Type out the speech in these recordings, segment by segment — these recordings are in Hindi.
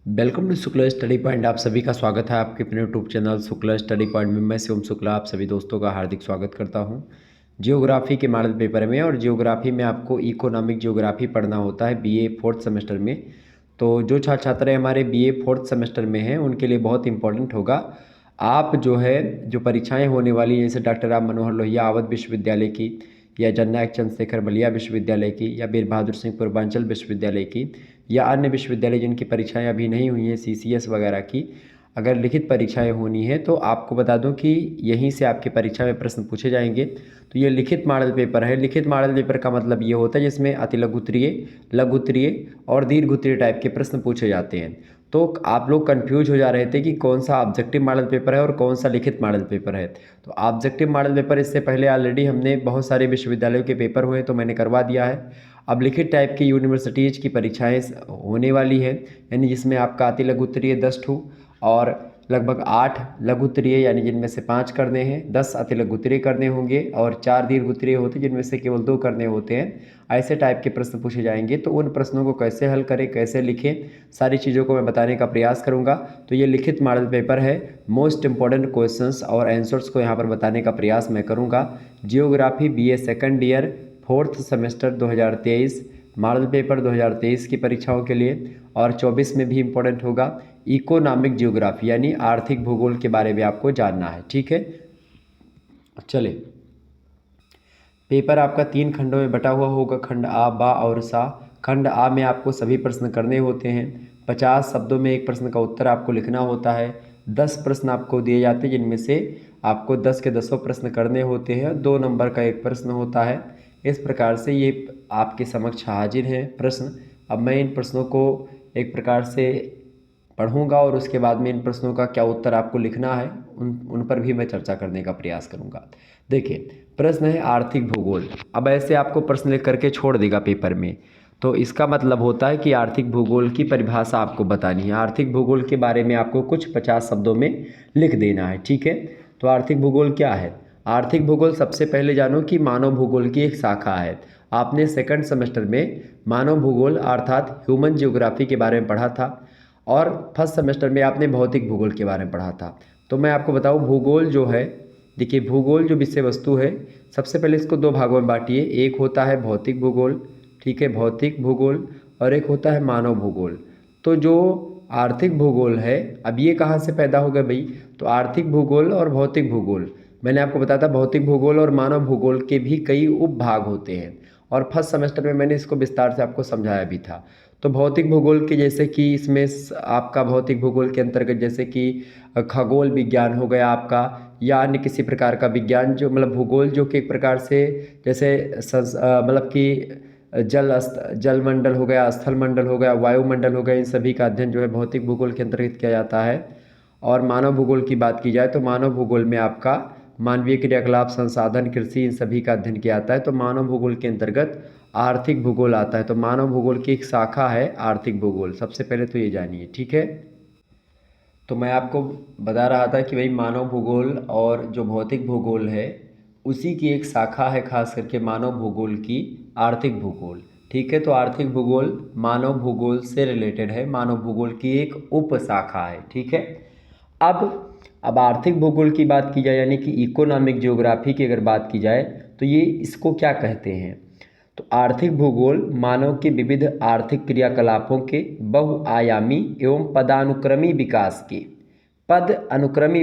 Welcome to Shukla study point. आप सभी का स्वागत है आपके अपने YouTube channel Shukla study point में। मैं शिवम शुक्ला आप सभी दोस्तों का हार्दिक स्वागत करता हूं। जियोग्राफी के मॉडल पेपर में, और जियोग्राफी में आपको इकोनॉमिक जियोग्राफी पढ़ना होता है बीए फोर्थ सेमेस्टर में। तो जो छात्र छात्राएँ हमारे बीए फोर्थ सेमेस्टर में हैं उनके लिए बहुत इंपॉर्टेंट होगा। आप जो परीक्षाएँ होने वाली हैं, जैसे डॉक्टर राम मनोहर लोहिया अवध विश्वविद्यालय की, या जननायक चंद्रशेखर बलिया विश्वविद्यालय की, या वीर बहादुर सिंह पूर्वांचल विश्वविद्यालय की, या अन्य विश्वविद्यालय जिनकी परीक्षाएं अभी नहीं हुई हैं सीसीएस वगैरह की, अगर लिखित परीक्षाएं होनी है तो आपको बता दूं कि यहीं से आपकी परीक्षा में प्रश्न पूछे जाएंगे। तो ये लिखित मॉडल पेपर है। लिखित मॉडल पेपर का मतलब ये होता है जिसमें अति लघु उत्तरीय, लघु उत्तरीय और दीर्घ उत्तरीय टाइप के प्रश्न पूछे जाते हैं। तो आप लोग कंफ्यूज हो जा रहे थे कि कौन सा ऑब्जेक्टिव मॉडल पेपर है और कौन सा लिखित मॉडल पेपर है। तो ऑब्जेक्टिव मॉडल पेपर इससे पहले ऑलरेडी हमने बहुत सारे विश्वविद्यालयों के पेपर हुए तो मैंने करवा दिया है। अब लिखित टाइप की यूनिवर्सिटीज़ की परीक्षाएं होने वाली है, यानी जिसमें आपका अति लघु उत्तरीय 10 ठू और लगभग 8 लघु उत्तरीय, यानी जिनमें से 5 करने हैं, 10 अति लघु उत्तरीय करने होंगे और 4 दीर्घ उत्तरीय होते हैं जिनमें से केवल 2 करने होते हैं। ऐसे टाइप के प्रश्न पूछे जाएंगे। तो उन प्रश्नों को कैसे हल करें, कैसे लिखें, सारी चीज़ों को मैं बताने का प्रयास करूंगा। तो ये लिखित मॉडल पेपर है। मोस्ट इंपॉर्टेंट क्वेश्चंस और आंसर्स को यहाँ पर बताने का प्रयास मैं करूँगा। Geography BA second year fourth semester 2023 model paper 2023 की परीक्षाओं के लिए, और 24 में भी इम्पोर्टेंट होगा। इकोनॉमिक जियोग्राफी यानी आर्थिक भूगोल के बारे में आपको जानना है, ठीक है। चले, पेपर आपका 3 खंडों में बटा हुआ होगा, खंड आ, बा और सा। खंड आ में आपको सभी प्रश्न करने होते हैं। 50 शब्दों में एक प्रश्न का उत्तर आपको लिखना होता है। 10 प्रश्न आपको दिए जाते हैं जिनमें से आपको 10 के 10 प्रश्न करने होते हैं। 2 नंबर का एक प्रश्न होता है। इस प्रकार से ये आपके समक्ष हाजिर हैं प्रश्न। अब मैं इन प्रश्नों को एक प्रकार से पढ़ूंगा और उसके बाद में इन प्रश्नों का क्या उत्तर आपको लिखना है उन पर भी मैं चर्चा करने का प्रयास करूंगा। देखिए, प्रश्न है आर्थिक भूगोल। अब ऐसे आपको प्रश्न लिख करके छोड़ देगा पेपर में, तो इसका मतलब होता है कि आर्थिक भूगोल की परिभाषा आपको बतानी है। आर्थिक भूगोल के बारे में आपको कुछ 50 शब्दों में लिख देना है, ठीक है। तो आर्थिक भूगोल क्या है? आर्थिक भूगोल सबसे पहले जानो कि मानव भूगोल की एक शाखा है। आपने सेकंड सेमेस्टर में मानव भूगोल अर्थात ह्यूमन जियोग्राफी के बारे में पढ़ा था, और फर्स्ट सेमेस्टर में आपने भौतिक भूगोल के बारे में पढ़ा था। तो मैं आपको बताऊं, भूगोल जो है, देखिए भूगोल जो विषय वस्तु है, सबसे पहले इसको 2 भागों में बांटिए। एक होता है भौतिक भूगोल, ठीक है, भौतिक भूगोल, और एक होता है मानव भूगोल। तो जो आर्थिक भूगोल है, अब ये कहाँ से पैदा हो गया भाई? तो आर्थिक भूगोल और भौतिक भूगोल, मैंने आपको बताया था भौतिक भूगोल और मानव भूगोल के भी कई उपभाग होते हैं, और फर्स्ट सेमेस्टर में मैंने इसको विस्तार से आपको समझाया भी था। तो भौतिक भूगोल के जैसे कि इसमें आपका भौतिक भूगोल के अंतर्गत जैसे कि खगोल विज्ञान हो गया आपका, या अन्य किसी प्रकार का विज्ञान, जो मतलब भूगोल जो कि एक प्रकार से जैसे मतलब कि जलमंडल हो गया, स्थल मंडल हो गया, वायुमंडल हो गया, इन सभी का अध्ययन जो है भौतिक भूगोल के अंतर्गत किया जाता है। और मानव भूगोल की बात की जाए तो मानव भूगोल में आपका मानवीय क्रियाकलाप, संसाधन, कृषि, इन सभी का अध्ययन किया जाता है। तो मानव भूगोल के अंतर्गत आर्थिक भूगोल आता है। तो मानव भूगोल की एक शाखा है आर्थिक भूगोल, सबसे पहले तो ये जानिए, ठीक है। तो मैं आपको बता रहा था कि भाई मानव भूगोल और जो भौतिक भूगोल है उसी की एक शाखा है, खास करके मानव भूगोल की आर्थिक भूगोल, ठीक है। तो आर्थिक भूगोल मानव भूगोल से रिलेटेड है, मानव भूगोल की एक उप शाखा है, ठीक है। अब आर्थिक भूगोल की बात की जाए, यानी कि इकोनॉमिक जियोग्राफी की अगर बात की जाए, तो ये इसको क्या कहते हैं? तो आर्थिक भूगोल मानव के विविध आर्थिक क्रियाकलापों के बहुआयामी एवं पद अनुक्रमी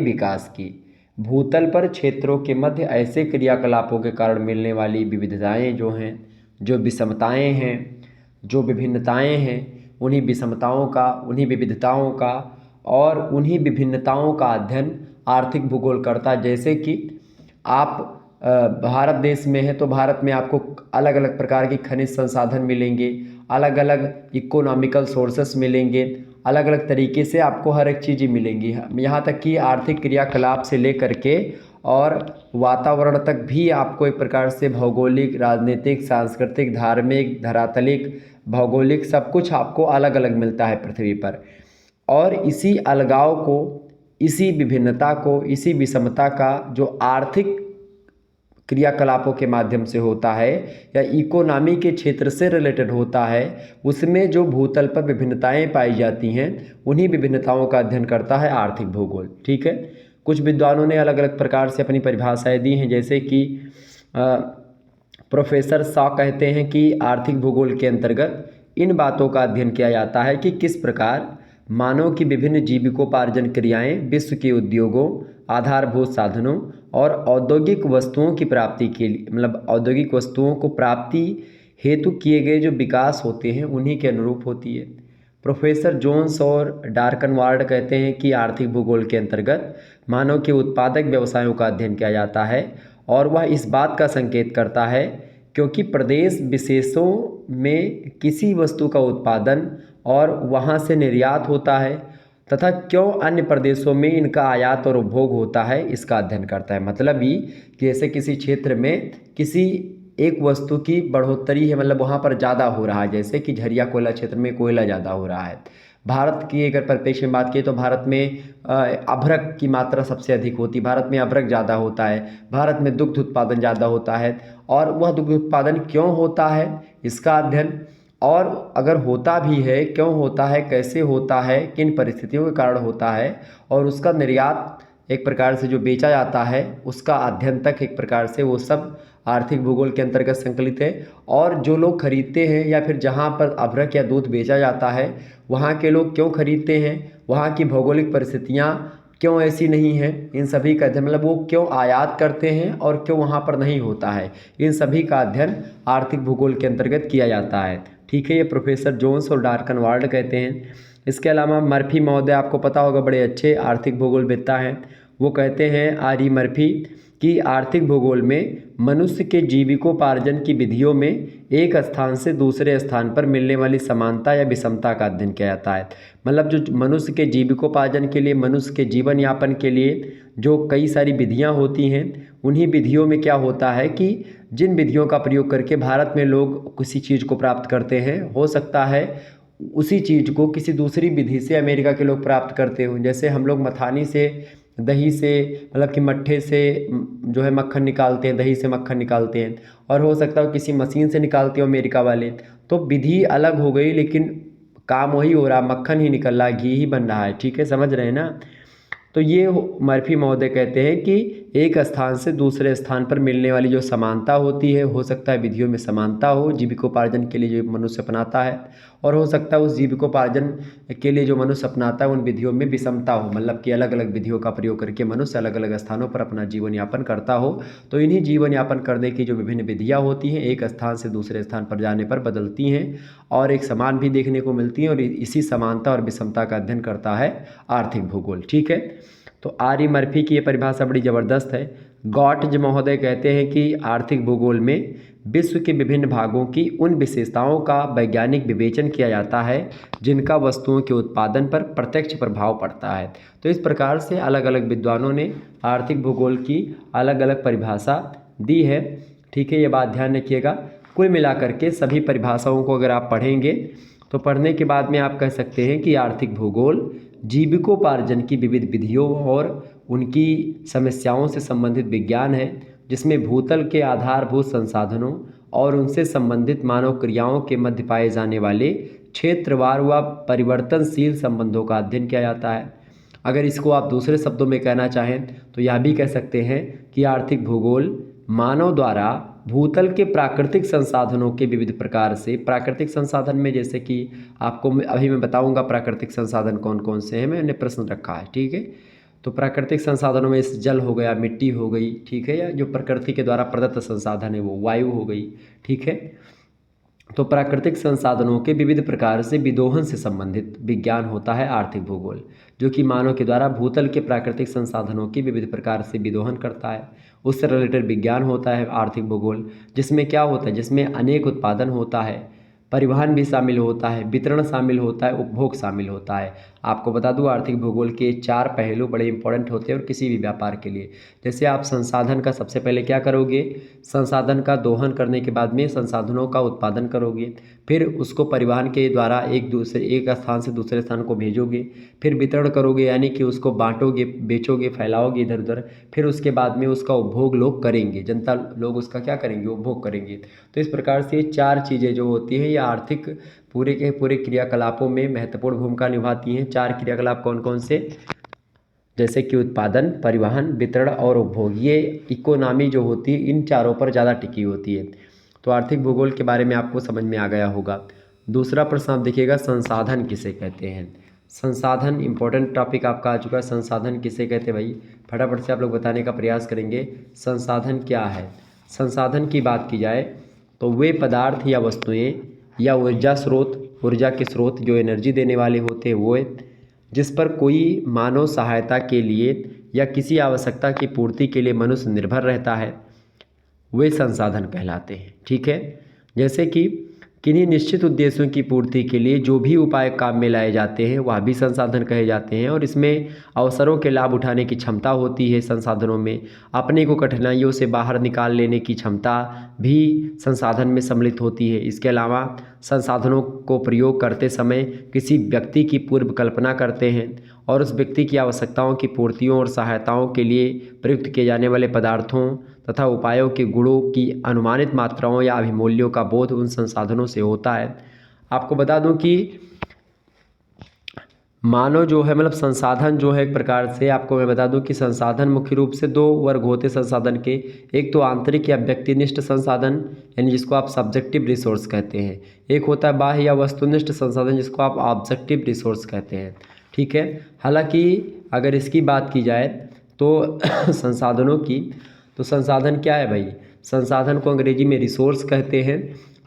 विकास की भूतल पर क्षेत्रों के मध्य ऐसे क्रियाकलापों के कारण मिलने वाली विविधताएं जो हैं, जो विषमताएं हैं, जो विभिन्नताएं हैं, उन्हीं विषमताओं का, उन्हीं विविधताओं का और उन्हीं विभिन्नताओं का अध्ययन आर्थिक भूगोल करता है। जैसे कि आप भारत देश में है तो भारत में आपको अलग अलग प्रकार की खनिज संसाधन मिलेंगे, अलग अलग इकोनॉमिकल सोर्सेस मिलेंगे, अलग अलग तरीके से आपको हर एक चीज़ मिलेंगी। यहाँ तक कि आर्थिक क्रियाकलाप से लेकर के और वातावरण तक भी आपको एक प्रकार से भौगोलिक, राजनीतिक, सांस्कृतिक, धार्मिक, धरातलिक, भौगोलिक सब कुछ आपको अलग अलग मिलता है पृथ्वी पर। और इसी अलगाव को, इसी विभिन्नता को, इसी विषमता का जो आर्थिक क्रियाकलापों के माध्यम से होता है या इकोनॉमी के क्षेत्र से रिलेटेड होता है, उसमें जो भूतल पर विभिन्नताएं पाई जाती हैं उन्हीं विभिन्नताओं का अध्ययन करता है आर्थिक भूगोल। ठीक है, कुछ विद्वानों ने अलग अलग प्रकार से अपनी परिभाषाएं दी हैं, जैसे कि प्रोफेसर शॉ कहते हैं कि आर्थिक भूगोल के अंतर्गत इन बातों का अध्ययन किया जाता है कि किस प्रकार मानव की विभिन्न जीविकोपार्जन क्रियाएं विश्व के उद्योगों, आधारभूत साधनों और औद्योगिक वस्तुओं की प्राप्ति के लिए, मतलब औद्योगिक वस्तुओं को प्राप्ति हेतु किए गए जो विकास होते हैं उन्हीं के अनुरूप होती है। प्रोफेसर जोन्स और डार्कनवार्ड कहते हैं कि आर्थिक भूगोल के अंतर्गत मानव के उत्पादक व्यवसायों का अध्ययन किया जाता है और वह इस बात का संकेत करता है क्योंकि प्रदेश विशेषों में किसी वस्तु का उत्पादन और वहाँ से निर्यात होता है तथा क्यों अन्य प्रदेशों में इनका आयात और उपभोग होता है, इसका अध्ययन करता है। मतलब ही कि जैसे किसी क्षेत्र में किसी एक वस्तु की बढ़ोतरी है, मतलब वहाँ पर ज़्यादा हो रहा है, जैसे कि झरिया कोयला क्षेत्र में कोयला ज़्यादा हो रहा है। भारत की अगर परिप्रेक्ष्य में बात की तो भारत में अभ्रक की मात्रा सबसे अधिक होती है, भारत में अभ्रक ज़्यादा होता है, भारत में दुग्ध उत्पादन ज़्यादा होता है। और वह दुग्ध उत्पादन क्यों होता है इसका अध्ययन, और अगर होता भी है क्यों होता है, कैसे होता है, किन परिस्थितियों के कारण होता है, और उसका निर्यात एक प्रकार से जो बेचा जाता है उसका अध्ययन तक एक प्रकार से वो सब आर्थिक भूगोल के अंतर्गत संकलित है। और जो लोग खरीदते हैं या फिर जहाँ पर अभ्रक या दूध बेचा जाता है वहाँ के लोग क्यों खरीदते हैं, वहाँ की भौगोलिक परिस्थितियाँ क्यों ऐसी नहीं हैं, इन सभी का अध्ययन, मतलब वो क्यों आयात करते हैं और क्यों वहाँ पर नहीं होता है, इन सभी का अध्ययन आर्थिक भूगोल के अंतर्गत किया जाता है। ठीक है, ये प्रोफेसर जोन्स और डार्कनवार्ड कहते हैं। इसके अलावा मर्फी महोदय, आपको पता होगा, बड़े अच्छे आर्थिक भूगोलवेत्ता हैं। वो कहते हैं आर ई मर्फी कि आर्थिक भूगोल में मनुष्य के जीविकोपार्जन की विधियों में एक स्थान से दूसरे स्थान पर मिलने वाली समानता या विषमता का अध्ययन किया जाता है। मतलब जो मनुष्य के जीविकोपार्जन के लिए, मनुष्य के जीवन यापन के लिए जो कई सारी विधियां होती हैं, उन्हीं विधियों में क्या होता है कि जिन विधियों का प्रयोग करके भारत में लोग किसी चीज़ को प्राप्त करते हैं, हो सकता है उसी चीज़ को किसी दूसरी विधि से अमेरिका के लोग प्राप्त करते हों। जैसे हम लोग मथानी से, दही से, मतलब कि मट्ठे से जो है मक्खन निकालते हैं, दही से मक्खन निकालते हैं, और हो सकता है किसी मशीन से निकालते हो अमेरिका वाले, तो विधि अलग हो गई लेकिन काम वही हो रहा, मक्खन ही निकल रहा है, घी ही बन रहा है। ठीक है, समझ रहे हैं ना। तो ये मर्फी महोदय कहते हैं कि एक स्थान से दूसरे स्थान पर मिलने वाली जो समानता होती है, हो सकता है विधियों में समानता हो जीविकोपार्जन के लिए जो मनुष्य अपनाता है, और हो सकता है उस जीविकोपार्जन के लिए जो मनुष्य अपनाता है उन विधियों में विषमता हो, मतलब कि अलग अलग विधियों का प्रयोग करके मनुष्य अलग अलग स्थानों पर अपना जीवन यापन करता हो। तो इन्हीं जीवन यापन करने की जो विभिन्न विधियाँ होती हैं एक स्थान से दूसरे स्थान पर जाने पर बदलती हैं और एक समान भी देखने को मिलती हैं, और इसी समानता और विषमता का अध्ययन करता है आर्थिक भूगोल। ठीक है, तो आर ई मर्फी की ये परिभाषा बड़ी ज़बरदस्त है। गॉटज महोदय कहते हैं कि आर्थिक भूगोल में विश्व के विभिन्न भागों की उन विशेषताओं का वैज्ञानिक विवेचन किया जाता है जिनका वस्तुओं के उत्पादन पर प्रत्यक्ष प्रभाव पड़ता है। तो इस प्रकार से अलग अलग विद्वानों ने आर्थिक भूगोल की अलग अलग परिभाषा दी है। ठीक है, ये बात ध्यान रखिएगा। कुल मिलाकर के सभी परिभाषाओं को अगर आप पढ़ेंगे तो पढ़ने के बाद में आप कह सकते हैं कि आर्थिक भूगोल जीविकोपार्जन की विविध विधियों और उनकी समस्याओं से संबंधित विज्ञान है, जिसमें भूतल के आधारभूत संसाधनों और उनसे संबंधित मानव क्रियाओं के मध्य पाए जाने वाले क्षेत्रवार व परिवर्तनशील संबंधों का अध्ययन किया जाता है। अगर इसको आप दूसरे शब्दों में कहना चाहें तो यह भी कह सकते हैं कि आर्थिक भूगोल मानव द्वारा भूतल के प्राकृतिक संसाधनों के विविध प्रकार से, प्राकृतिक संसाधन में जैसे कि आपको अभी मैं बताऊंगा प्राकृतिक संसाधन कौन कौन से हैं, मैंने प्रश्न रखा है। ठीक है, तो प्राकृतिक संसाधनों में जल हो गया, मिट्टी हो गई, ठीक है, या जो प्रकृति के द्वारा प्रदत्त संसाधन है वो वायु हो गई। ठीक है, तो प्राकृतिक संसाधनों के विविध प्रकार से विदोहन से संबंधित विज्ञान होता है आर्थिक भूगोल, जो कि मानव के द्वारा भूतल के प्राकृतिक संसाधनों की विविध प्रकार से विदोहन करता है। उससे रिलेटेड विज्ञान होता है आर्थिक भूगोल, जिसमें क्या होता है, जिसमें अनेक उत्पादन होता है, परिवहन भी शामिल होता है, वितरण शामिल होता है, उपभोग शामिल होता है। आपको बता दूं आर्थिक भूगोल के 4 पहलू बड़े इंपॉर्टेंट होते हैं और किसी भी व्यापार के लिए। जैसे आप संसाधन का सबसे पहले क्या करोगे, संसाधन का दोहन करने के बाद में संसाधनों का उत्पादन करोगे, फिर उसको परिवहन के द्वारा एक स्थान से दूसरे स्थान को भेजोगे, फिर वितरण करोगे यानी कि उसको बांटोगे, बेचोगे, फैलाओगे इधर उधर, फिर उसके बाद में उसका उपभोग लोग करेंगे, जनता लोग उसका क्या करेंगे, उपभोग करेंगे। तो इस प्रकार से 4 चीज़ें जो होती हैं ये आर्थिक पूरे के पूरे क्रियाकलापों में महत्वपूर्ण भूमिका निभाती हैं। 4 क्रियाकलाप कौन कौन से, जैसे कि उत्पादन, परिवहन, वितरण और उपभोग। ये इकोनॉमी जो होती है इन चारों पर ज़्यादा टिकी होती है। तो आर्थिक भूगोल के बारे में आपको समझ में आ गया होगा। दूसरा प्रश्न आप देखिएगा, संसाधन किसे कहते हैं। संसाधन इंपॉर्टेंट टॉपिक आपका आ चुका है। संसाधन किसे कहते हैं भाई, फटाफट से आप लोग बताने का प्रयास करेंगे। संसाधन क्या है। संसाधन की बात की जाए तो वे पदार्थ या वस्तुएं या ऊर्जा के स्रोत जो एनर्जी देने वाले होते हैं वो, जिस पर कोई मानव सहायता के लिए या किसी आवश्यकता की पूर्ति के लिए मनुष्य निर्भर रहता है, वे संसाधन कहलाते हैं। ठीक है, जैसे कि किन्हीं निश्चित उद्देश्यों की पूर्ति के लिए जो भी उपाय काम में लाए जाते हैं वह भी संसाधन कहे जाते हैं, और इसमें अवसरों के लाभ उठाने की क्षमता होती है। संसाधनों में अपने को कठिनाइयों से बाहर निकाल लेने की क्षमता भी संसाधन में सम्मिलित होती है। इसके अलावा संसाधनों को प्रयोग करते समय किसी व्यक्ति की पूर्व कल्पना करते हैं और उस व्यक्ति की आवश्यकताओं की पूर्तियों और सहायताओं के लिए प्रयुक्त किए जाने वाले पदार्थों तथा उपायों के गुणों की अनुमानित मात्राओं या अभिमूल्यों का बोध उन संसाधनों से होता है। आपको बता दूं कि मानव जो है मतलब संसाधन जो है एक प्रकार से, आपको मैं बता दूं कि संसाधन मुख्य रूप से 2 वर्ग होते हैं संसाधन के। एक तो आंतरिक या व्यक्तिनिष्ठ संसाधन यानी जिसको आप सब्जेक्टिव रिसोर्स कहते हैं, एक होता है बाह्य या वस्तुनिष्ठ संसाधन जिसको आप ऑब्जेक्टिव रिसोर्स कहते हैं। ठीक है, हालांकि अगर इसकी बात की जाए तो संसाधनों की, तो संसाधन क्या है भाई, संसाधन को अंग्रेजी में रिसोर्स कहते हैं।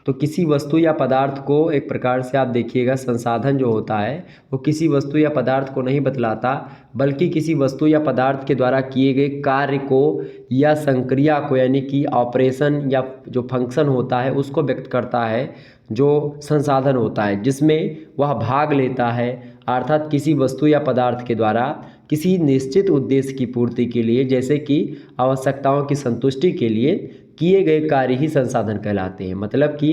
तो किसी वस्तु या पदार्थ को एक प्रकार से आप देखिएगा, संसाधन जो होता है वो किसी वस्तु या पदार्थ को नहीं बतलाता, बल्कि किसी वस्तु या पदार्थ के द्वारा किए गए कार्य को या संक्रिया को यानी कि ऑपरेशन या जो फंक्शन होता है उसको व्यक्त करता है, जो संसाधन होता है जिसमें वह भाग लेता है। अर्थात किसी वस्तु या पदार्थ के द्वारा किसी निश्चित उद्देश्य की पूर्ति के लिए, जैसे कि आवश्यकताओं की संतुष्टि के लिए किए गए कार्य ही संसाधन कहलाते हैं। मतलब कि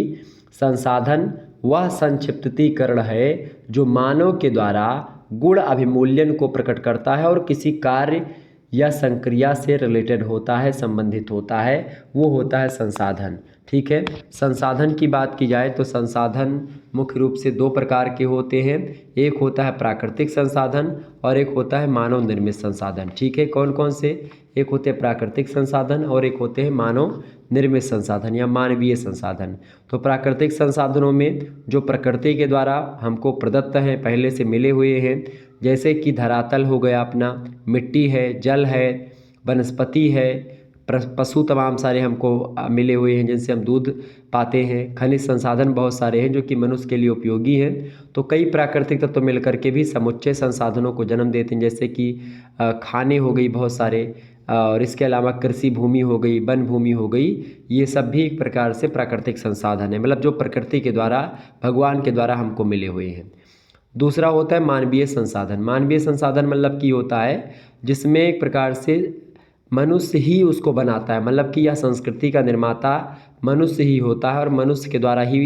संसाधन वह संक्षिप्तीकरण है जो मानव के द्वारा गुण अभिमूल्यन को प्रकट करता है और किसी कार्य या संक्रिया से रिलेटेड होता है, संबंधित होता है, वो होता है संसाधन। ठीक है, संसाधन की बात की जाए तो संसाधन मुख्य रूप से 2 प्रकार के होते हैं। एक होता है प्राकृतिक संसाधन और एक होता है मानव निर्मित संसाधन। ठीक है, कौन कौन से, एक होते हैं प्राकृतिक संसाधन और एक होते हैं मानव निर्मित संसाधन या मानवीय संसाधन। तो प्राकृतिक संसाधनों में जो प्रकृति के द्वारा हमको प्रदत्त हैं, पहले से मिले हुए हैं, जैसे कि धरातल हो गया अपना, मिट्टी है, जल है, वनस्पति है, पशु तमाम सारे हमको मिले हुए हैं जिनसे हम दूध पाते हैं, खनिज संसाधन बहुत सारे हैं जो कि मनुष्य के लिए उपयोगी हैं। तो कई प्राकृतिक तत्व मिलकर के भी समुच्चय संसाधनों को जन्म देते हैं, जैसे कि खाने हो गई बहुत सारे, और इसके अलावा कृषि भूमि हो गई, वन भूमि हो गई, ये सब भी एक प्रकार से प्राकृतिक संसाधन है, मतलब जो प्रकृति के द्वारा, भगवान के द्वारा हमको मिले हुए हैं। दूसरा होता है मानवीय संसाधन। मानवीय संसाधन मतलब कि होता है जिसमें एक प्रकार से मनुष्य ही उसको बनाता है, मतलब कि यह संस्कृति का निर्माता मनुष्य ही होता है और मनुष्य के द्वारा ही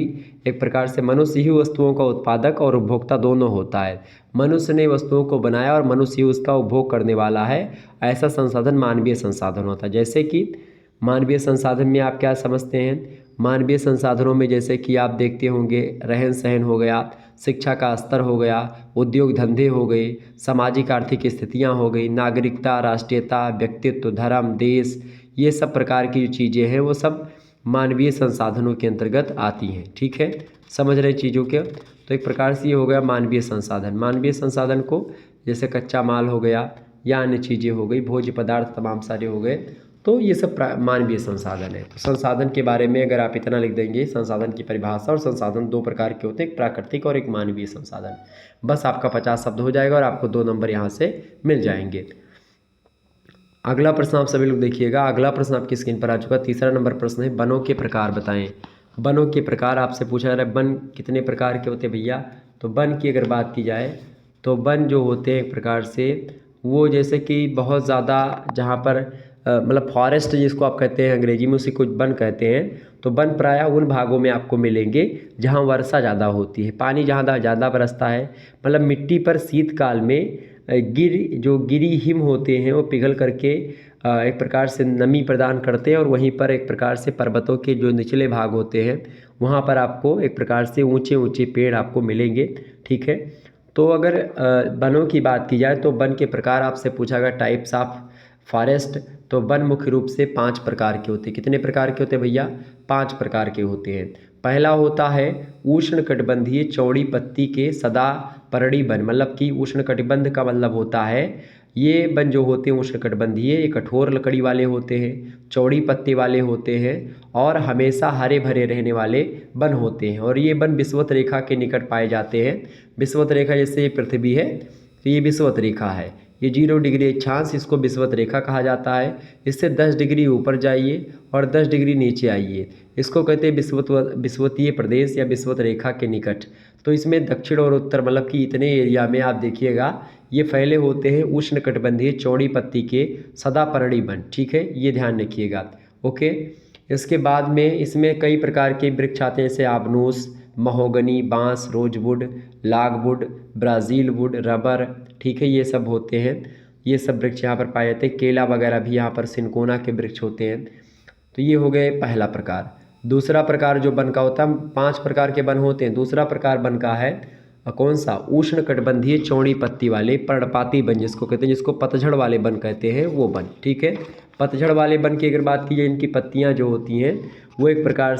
एक प्रकार से मनुष्य ही वस्तुओं का उत्पादक और उपभोक्ता दोनों होता है। मनुष्य ने वस्तुओं को बनाया और मनुष्य ही उसका उपभोग करने वाला है, ऐसा संसाधन मानवीय संसाधन होता है। जैसे कि मानवीय संसाधन में आप क्या समझते हैं, मानवीय संसाधनों में जैसे कि आप देखते होंगे रहन सहन हो गया, शिक्षा का स्तर हो गया, उद्योग धंधे हो गए, सामाजिक आर्थिक स्थितियां हो गई, नागरिकता, राष्ट्रीयता, व्यक्तित्व, धर्म, देश, ये सब प्रकार की जो चीज़ें हैं वो सब मानवीय संसाधनों के अंतर्गत आती हैं। ठीक है, समझ रहे चीज़ों के। तो एक प्रकार से ये हो गया मानवीय संसाधन। मानवीय संसाधन को जैसे कच्चा माल हो गया या अन्य चीज़ें हो गई, भोज्य पदार्थ तमाम सारे हो गए, तो ये सब मानवीय संसाधन है। तो संसाधन के बारे में अगर आप इतना लिख देंगे, संसाधन की परिभाषा, और संसाधन 2 प्रकार के होते हैं, एक प्राकृतिक और एक मानवीय संसाधन, बस आपका 50 शब्द हो जाएगा और आपको 2 नंबर यहाँ से मिल जाएंगे। अगला प्रश्न आप सभी लोग देखिएगा। अगला प्रश्न आपकी स्क्रीन पर आ चुका। तीसरा नंबर प्रश्न है, वनों के प्रकार बताएं। वनों के प्रकार आपसे पूछा जा रहा है, वन कितने प्रकार के होते हैं भैया। तो वन की अगर बात की जाए तो वन जो होते हैं एक प्रकार से वो जैसे कि बहुत ज़्यादा जहाँ पर मतलब फॉरेस्ट जिसको आप कहते हैं अंग्रेजी में, उसी को वन कहते हैं। तो वन प्रायः उन भागों में आपको मिलेंगे जहाँ वर्षा ज़्यादा होती है, पानी जहाँ ज़्यादा बरसता है। मतलब मिट्टी पर शीतकाल में गिरी हिम होते हैं वो पिघल करके एक प्रकार से नमी प्रदान करते हैं, और वहीं पर एक प्रकार से पर्वतों के जो निचले भाग होते हैं वहाँ पर आपको एक प्रकार से ऊंचे ऊंचे पेड़ आपको मिलेंगे। ठीक है, तो अगर वनों की बात की जाए तो वन के प्रकार आपसे पूछा गया टाइप्स ऑफ फॉरेस्ट, तो वन मुख्य रूप से 5 प्रकार के होते हैं। कितने प्रकार के होते हैं भैया? 5 प्रकार के होते हैं। पहला होता है उष्णकटिबंधीय चौड़ी पत्ती के सदापर्णी वन। मतलब कि उष्णकटिबंध का मतलब होता है ये वन जो होते हैं उष्णकटिबंधीय, ये कठोर लकड़ी वाले होते हैं, चौड़ी पत्ती वाले होते हैं और हमेशा हरे भरे रहने वाले वन होते हैं। और ये वन विषुवत रेखा के निकट पाए जाते हैं। विषुवत रेखा जैसे ये पृथ्वी है तो ये विषुवत रेखा है, ये 0 डिग्री अक्षांश, इसको विषुवत रेखा कहा जाता है। इससे 10 डिग्री ऊपर जाइए और 10 डिग्री नीचे आइए, इसको कहते हैं विषुवतीय प्रदेश या विषुवत रेखा के निकट। तो इसमें दक्षिण और उत्तर मतलब कि इतने एरिया में आप देखिएगा ये फैले होते हैं उष्णकटिबंधीय चौड़ी पत्ती के सदापर्णी वन। ठीक है, ये ध्यान रखिएगा। ओके, इसके बाद में इसमें कई प्रकार के वृक्ष आते हैं, जैसे आबनूस, महोगनी, बांस, रोजवुड, लागवुड, ब्राज़ील वुड, रबर। ठीक है, ये सब होते हैं, ये सब वृक्ष यहाँ पर पाए जाते हैं। केला वगैरह भी यहाँ पर सिनकोना के वृक्ष होते हैं। तो ये हो गए पहला प्रकार। दूसरा प्रकार जो वन का होता है, 5 प्रकार के वन होते हैं। दूसरा प्रकार वन का है कौन सा? उष्णकटिबंधीय चौड़ी पत्ती वाले पर्णपाती वन जिसको कहते हैं, जिसको पतझड़ वाले वन कहते हैं, वो वन। ठीक है, पतझड़ वाले वन की अगर बात की जाए, इनकी पत्तियां जो होती हैं वो एक प्रकार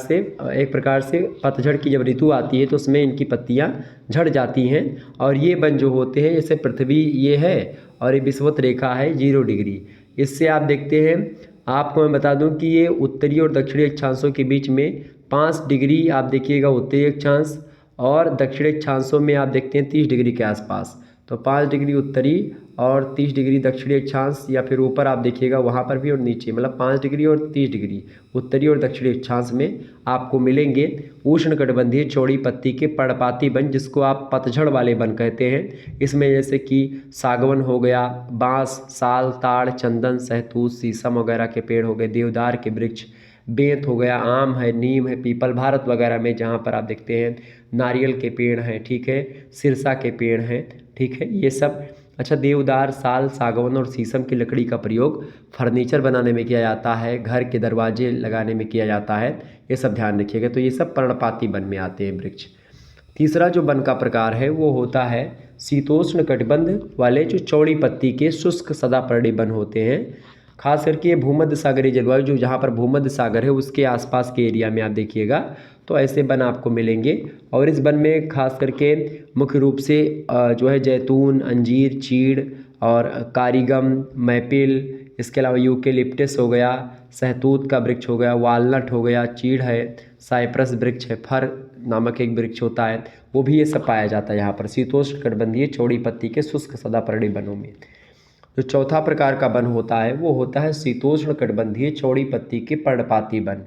से पतझड़ की जब ऋतु आती है तो उसमें इनकी पत्तियां झड़ जाती हैं। और ये वन जो होते हैं, जैसे पृथ्वी ये है और ये विषुवत रेखा है 0 डिग्री, इससे आप देखते हैं, आपको मैं बता दूं कि ये उत्तरी और दक्षिणी अक्षांशों के बीच में 5 डिग्री आप देखिएगा उत्तरी अक्षांश, और दक्षिणी अक्षांशों में आप देखते हैं 30 डिग्री के आसपास। तो 5 डिग्री उत्तरी और 30 डिग्री दक्षिणी अक्षांश, या फिर ऊपर आप देखिएगा वहाँ पर भी और नीचे, मतलब 5 डिग्री और 30 डिग्री उत्तरी और दक्षिणी अक्षांश में आपको मिलेंगे उष्णकटिबंधीय चौड़ी पत्ती के पर्णपाती वन, जिसको आप पतझड़ वाले वन कहते हैं। इसमें जैसे कि सागवन हो गया, बांस, साल, ताड़, चंदन, सहतूत, शीशम वगैरह के पेड़ हो गए, देवदार के वृक्ष, बेंत हो गया, आम है, नीम है, पीपल। भारत वगैरह में जहाँ पर आप देखते हैं नारियल के पेड़ हैं, ठीक है, सिरसा के पेड़ हैं, ठीक है, ये सब। अच्छा, देवदार, साल, सागवन और शीशम की लकड़ी का प्रयोग फर्नीचर बनाने में किया जाता है, घर के दरवाजे लगाने में किया जाता है, ये सब ध्यान रखिएगा। तो ये सब पर्णपाती वन में आते हैं वृक्ष। तीसरा जो वन का प्रकार है वो होता है शीतोष्ण कटिबंध वाले जो चौड़ी पत्ती के शुष्क सदापर्णी वन होते हैं। खास करके ये भूमध्य सागरीय जलवायु, जो जहाँ पर भूमध्य सागर है उसके आसपास के एरिया में आप देखिएगा तो ऐसे वन आपको मिलेंगे। और इस वन में खास करके मुख्य रूप से जो है जैतून, अंजीर, चीड़ और कारीगम, मैपिल, इसके अलावा यूकेलिप्टस हो गया, सहतूत का वृक्ष हो गया, वालनट हो गया, चीड़ है, साइप्रस वृक्ष है, फर नामक एक वृक्ष होता है, वो भी ये सब पाया जाता है यहाँ पर शीतोष्ण कटिबंधीय चौड़ी पत्ती के शुष्क सदापर्णी वनों में। जो चौथा प्रकार का वन होता है वो होता है शीतोष्ण कटिबंधीय चौड़ी पत्ती के पर्णपाती वन।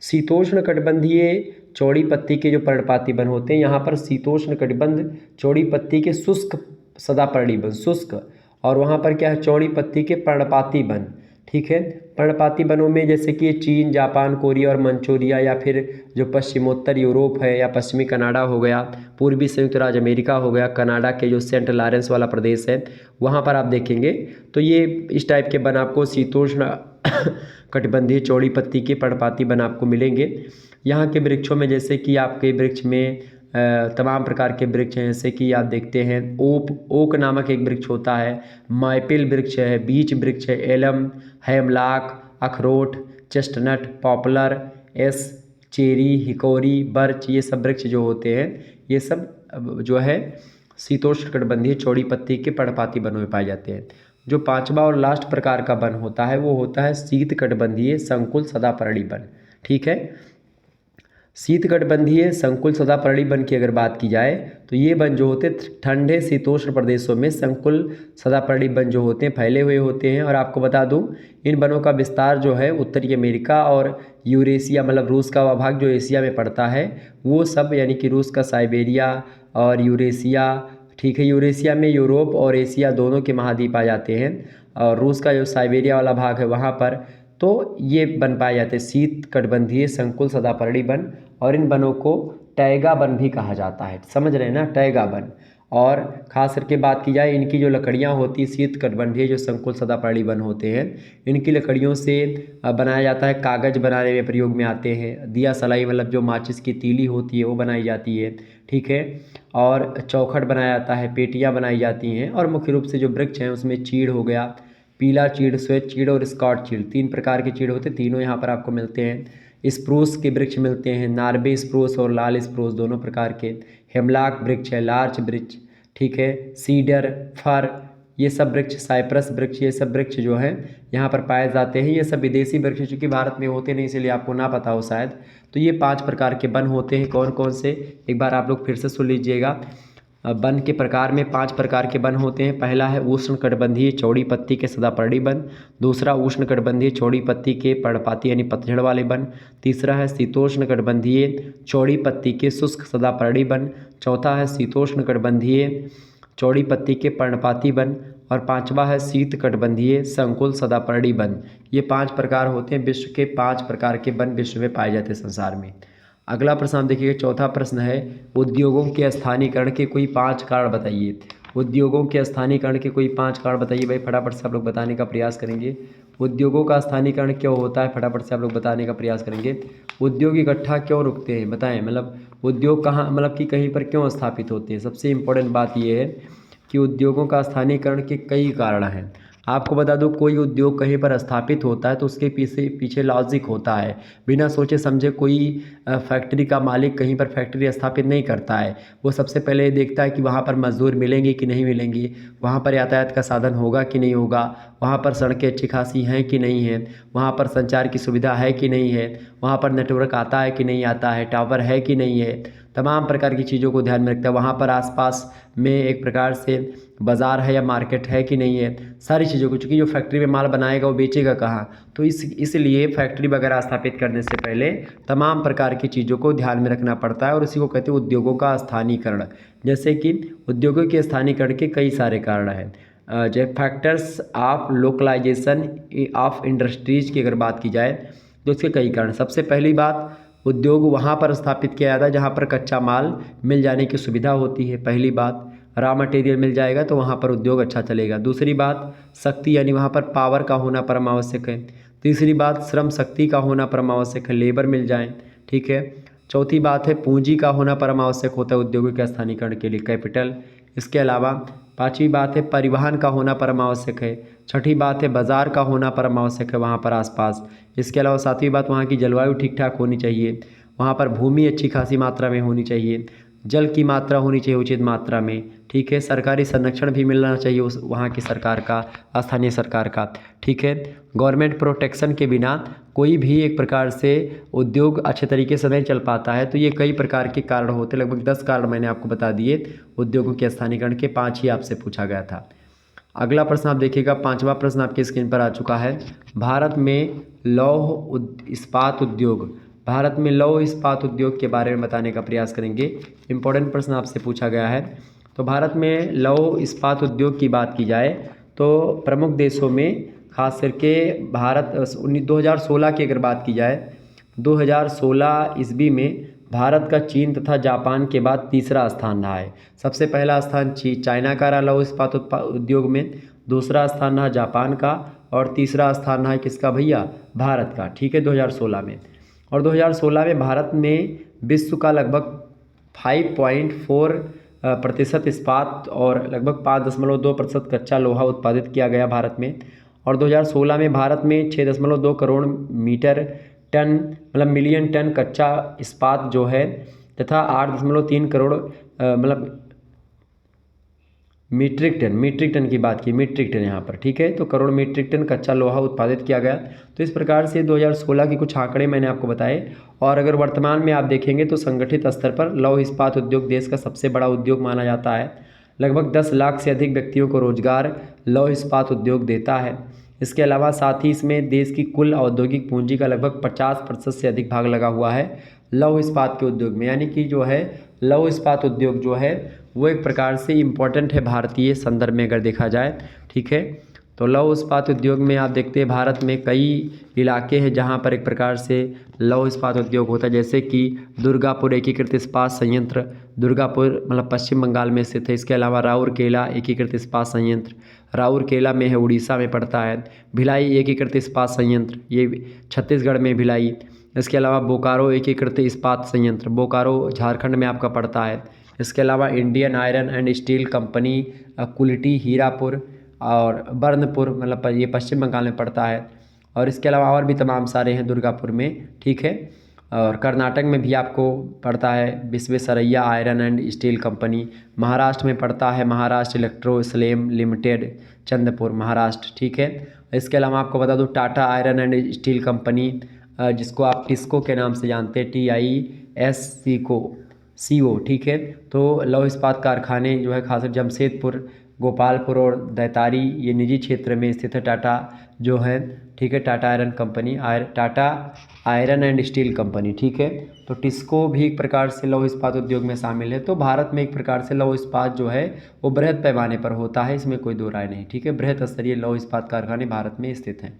शीतोष्ण कटिबंधीय चौड़ी पत्ती के जो पर्णपाती वन होते हैं, यहाँ पर शीतोष्ण कटिबंध चौड़ी पत्ती के शुष्क सदापर्णी वन, शुष्क, और वहाँ पर क्या है, चौड़ी पत्ती के पर्णपाती वन। ठीक है, पर्णपाती वनों में जैसे कि चीन, जापान, कोरिया और मंचूरिया, या फिर जो पश्चिमोत्तर यूरोप है या पश्चिमी कनाडा हो गया, पूर्वी संयुक्त राज्य अमेरिका हो गया, कनाडा के जो सेंट लॉरेंस वाला प्रदेश है वहाँ पर आप देखेंगे तो ये इस टाइप के वन आपको शीतोष्ण कटिबंधीय चौड़ी पत्ती के पर्णपाती वन आपको मिलेंगे। यहाँ के वृक्षों में जैसे कि आपके वृक्ष में तमाम प्रकार के वृक्ष हैं, जैसे कि आप देखते हैं ओक नामक एक वृक्ष होता है, माइपिल वृक्ष है, बीच वृक्ष है, एलम, हेमलॉक, अखरोट, chestnut, popular, S, cherry, hickory, birch, ये सब वृक्ष जो होते हैं ये सब जो है शीतोष्ण कटिबंधीय चौड़ी पत्ती के पर्णपाती वनों में पाए जाते हैं। जो पांचवा और लास्ट प्रकार का वन होता है वो होता है शीत कटिबंधीय संकुल सदापर्णी वन। ठीक है, शीत कटिबंधीय संकुल सदापर्णी वन की अगर बात की जाए तो ये वन जो होते हैं ठंडे शीतोष्ण प्रदेशों में संकुल सदापर्णी वन जो होते हैं फैले हुए होते हैं। और आपको बता दूं इन वनों का विस्तार जो है उत्तरी अमेरिका और यूरेशिया, मतलब रूस का वह भाग जो एशिया में पड़ता है वो सब, यानी कि रूस का साइबेरिया और यूरेशिया, ठीक है। यूरेशिया में यूरोप और एशिया दोनों के महाद्वीप आ जाते हैं, और रूस का जो साइबेरिया वाला भाग है वहाँ पर, तो ये वन पाए जाते हैं शीत कटिबंधीय संकुल सदापर्णी वन, और इन वनों को टैगा वन भी कहा जाता है। समझ रहे हैं ना, टैगा वन। और ख़ास करके बात की जाए, इनकी जो लकड़ियाँ होती हैं शीत कटिबंधीय जो संकुल सदापर्णी वन होते हैं, इनकी लकड़ियों से बनाया जाता है, कागज़ बनाने में प्रयोग में आते हैं। दिया सलाई मतलब जो माचिस की तीली होती है वो बनाई जाती है, ठीक है। और चौखट बनाया जाता है, पेटियाँ बनाई जाती हैं। और मुख्य रूप से जो वृक्ष हैं उसमें चीड़ हो गया, पीला चीड़, श्वेत चीड़ और स्कॉट चीड़, 3 प्रकार के चीड़ होते हैं, तीनों यहाँ पर आपको मिलते हैं। स्प्रूस के वृक्ष मिलते हैं, नार्वे स्प्रूस और लाल स्प्रूस दोनों प्रकार के। हेमलॉक वृक्ष है, लार्च वृक्ष, ठीक है, सीडर, फर, ये सब वृक्ष, साइप्रस वृक्ष, ये सब वृक्ष जो है यहाँ पर पाए जाते हैं। ये सब विदेशी वृक्ष चूँकि भारत में होते नहीं, इसलिए आपको ना पता हो शायद। तो ये 5 प्रकार के वन होते हैं। कौन कौन से, एक बार आप लोग फिर से सुन लीजिएगा। वन के प्रकार में 5 प्रकार के वन होते हैं। पहला है उष्ण कटिबंधीय चौड़ी पत्ती के सदापर्णी वन। दूसरा उष्ण कटिबंधीय चौड़ी पत्ती के पर्णपाती यानी पतझड़ वाले वन। तीसरा है शीतोष्ण कटिबंधीय चौड़ी पत्ती के शुष्क सदापर्णी वन। चौथा है शीतोष्ण कटिबंधीय चौड़ी पत्ती के पर्णपाती वन। और 5वां है शीत कटिबंधीय संकुल सदापर्णी वन। ये 5 प्रकार होते हैं। विश्व के 5 प्रकार के वन विश्व में पाए जाते हैं संसार में। अगला प्रश्न आप देखिएगा, चौथा प्रश्न है उद्योगों के स्थानीयकरण के कोई 5 कारण बताइए। उद्योगों के स्थानीयकरण के कोई 5 कारण बताइए। भाई फटाफट से आप लोग बताने का प्रयास करेंगे। उद्योगों का स्थानीयकरण क्यों होता है, फटाफट से आप लोग बताने का प्रयास करेंगे। उद्योग इकट्ठा क्यों रुकते हैं, बताएं। मतलब उद्योग कहाँ, मतलब कि कहीं पर क्यों स्थापित होते हैं। सबसे इम्पोर्टेंट बात यह है कि उद्योगों का स्थानीयकरण के कई कारण हैं। आपको बता दूं, कोई उद्योग कहीं पर स्थापित होता है तो उसके पीछे लॉजिक होता है। बिना सोचे समझे कोई फैक्ट्री का मालिक कहीं पर फैक्ट्री स्थापित नहीं करता है। वो सबसे पहले ये देखता है कि वहाँ पर मजदूर मिलेंगे कि नहीं मिलेंगे, वहाँ पर यातायात का साधन होगा कि नहीं होगा, वहाँ पर सड़कें अच्छी खासी हैं कि नहीं हैं, वहाँ पर संचार की सुविधा है कि नहीं है, वहाँ पर नेटवर्क आता है कि नहीं आता है, टावर है कि नहीं है, तमाम प्रकार की चीज़ों को ध्यान में रखता है। वहाँ पर आसपास में एक प्रकार से बाज़ार है या मार्केट है कि नहीं है, सारी चीज़ों को, चूँकि जो फैक्ट्री में माल बनाएगा वो बेचेगा कहाँ, तो इसलिए फैक्ट्री वगैरह स्थापित करने से पहले तमाम प्रकार की चीज़ों को ध्यान में रखना पड़ता है। और इसी को कहते हैं उद्योगों का स्थानीयकरण। जैसे कि उद्योगों के स्थानीयकरण के कई सारे कारण हैं। जैसे factors of localisation of industries की अगर बात की जाए तो उसके कई कारण। सबसे पहली बात, उद्योग वहाँ पर स्थापित किया जाता है जहाँ पर कच्चा माल मिल जाने की सुविधा होती है। पहली बात, रॉ मटेरियल मिल जाएगा तो वहाँ पर उद्योग अच्छा चलेगा। दूसरी बात, शक्ति यानी वहाँ पर पावर का होना परम आवश्यक है। तीसरी बात, श्रम शक्ति का होना परम आवश्यक है, लेबर मिल जाए, ठीक है। चौथी बात है, पूंजी का होना परम आवश्यक होता है उद्योगों के स्थानीयकरण के लिए, कैपिटल। इसके अलावा 5वीं बात है, परिवहन का होना परम आवश्यक है। 6ठी बात है, बाज़ार का होना परम आवश्यक है वहाँ पर आसपास। इसके अलावा 7वीं बात, वहाँ की जलवायु ठीक ठाक होनी चाहिए, वहाँ पर भूमि अच्छी खासी मात्रा में होनी चाहिए, जल की मात्रा होनी चाहिए उचित मात्रा में, ठीक है। सरकारी संरक्षण भी मिलना चाहिए उस वहाँ की सरकार का, स्थानीय सरकार का, ठीक है। गवर्नमेंट प्रोटेक्शन के बिना कोई भी एक प्रकार से उद्योग अच्छे तरीके से नहीं चल पाता है। तो ये कई प्रकार के कारण होते हैं, लगभग 10 कारण मैंने आपको बता दिए उद्योगों के स्थानीयकरण के, 5 ही आपसे पूछा गया था। अगला प्रश्न आप देखिएगा, 5वां प्रश्न आपकी स्क्रीन पर आ चुका है। भारत में लौह इस्पात उद्योग, भारत में लौह इस्पात उद्योग के बारे में बताने का प्रयास करेंगे। इंपॉर्टेंट प्रश्न आपसे पूछा गया है। तो भारत में लौह इस्पात उद्योग की बात की जाए तो प्रमुख देशों में खास करके भारत 2016 की अगर बात की जाए, 2016 ईस्वी में भारत का चीन तथा जापान के बाद तीसरा स्थान रहा है। सबसे पहला स्थान चाइना का रहा लौह इस्पात उद्योग में, दूसरा स्थान रहा जापान का, और तीसरा स्थान रहा किसका भैया, भारत का, ठीक है, 2016 में। और 2016 में भारत में विश्व का लगभग 5.4% इस्पात और लगभग 5.2% कच्चा लोहा उत्पादित किया गया भारत में। और 2016 में भारत में 6.2 करोड़ मीटर टन मतलब मिलियन टन कच्चा इस्पात जो है, तथा 8.3 करोड़ मतलब मीट्रिक टन की बात की, मीट्रिक टन यहाँ पर, ठीक है। तो करोड़ मीट्रिक टन कच्चा लोहा उत्पादित किया गया। तो इस प्रकार से 2016 के कुछ आंकड़े मैंने आपको बताए। और अगर वर्तमान में आप देखेंगे तो संगठित स्तर पर लौह इस्पात उद्योग देश का सबसे बड़ा उद्योग माना जाता है। लगभग 10 लाख से अधिक व्यक्तियों को रोजगार लौह इस्पात उद्योग देता है। इसके अलावा साथ ही इसमें देश की कुल औद्योगिक पूंजी का लगभग 50% से अधिक भाग लगा हुआ है लौह इस्पात के उद्योग में। यानी कि जो है लौह इस्पात उद्योग जो है वो एक प्रकार से इम्पॉर्टेंट है भारतीय संदर्भ में अगर देखा जाए, ठीक है। तो लौह इस्पात उद्योग में आप देखते हैं भारत में कई इलाके हैं जहाँ पर एक प्रकार से लौह इस्पात उद्योग होता है, जैसे कि दुर्गापुर एकीकृत इस्पात संयंत्र, दुर्गापुर मतलब पश्चिम बंगाल में स्थित है। इसके अलावा राउरकेला एकीकृत इस्पात संयंत्र, राउरकेला में है, उड़ीसा में पड़ता है। भिलाई एकीकृत इस्पात संयंत्र, ये छत्तीसगढ़ में भिलाई। इसके अलावा बोकारो एकीकृत इस्पात संयंत्र, बोकारो झारखंड में आपका पड़ता है। इसके अलावा Indian iron and steel company Kulti Hirapur और बर्नपुर मतलब ये पश्चिम बंगाल में पड़ता है। और इसके अलावा और भी तमाम सारे हैं दुर्गापुर में, ठीक है। और कर्नाटक में भी आपको पड़ता है Visvesvaraya iron and steel company. Maharashtra में पड़ता है Maharashtra electro slam limited, Chandrapur Maharashtra, ठीक है। इसके अलावा आपको बता दूं Tata iron and steel company, जिसको आप टिस्को के नाम से जानते हैं, TISCO, ठीक है। तो लौह इस्पात कारखाने जो है खासकर जमशेदपुर, गोपालपुर और दैतारी ये निजी क्षेत्र में स्थित है। टाटा जो है, ठीक है, Tata iron company, Tata iron and steel company, ठीक है। तो टिस्को भी एक प्रकार से लौह इस्पात उद्योग में शामिल है। तो भारत में एक प्रकार से लौह इस्पात जो है वो बृहद पैमाने पर होता है, इसमें कोई दो राय नहीं, ठीक है। बृहद स्तरीय लौह इस्पात कारखाने भारत में स्थित हैं।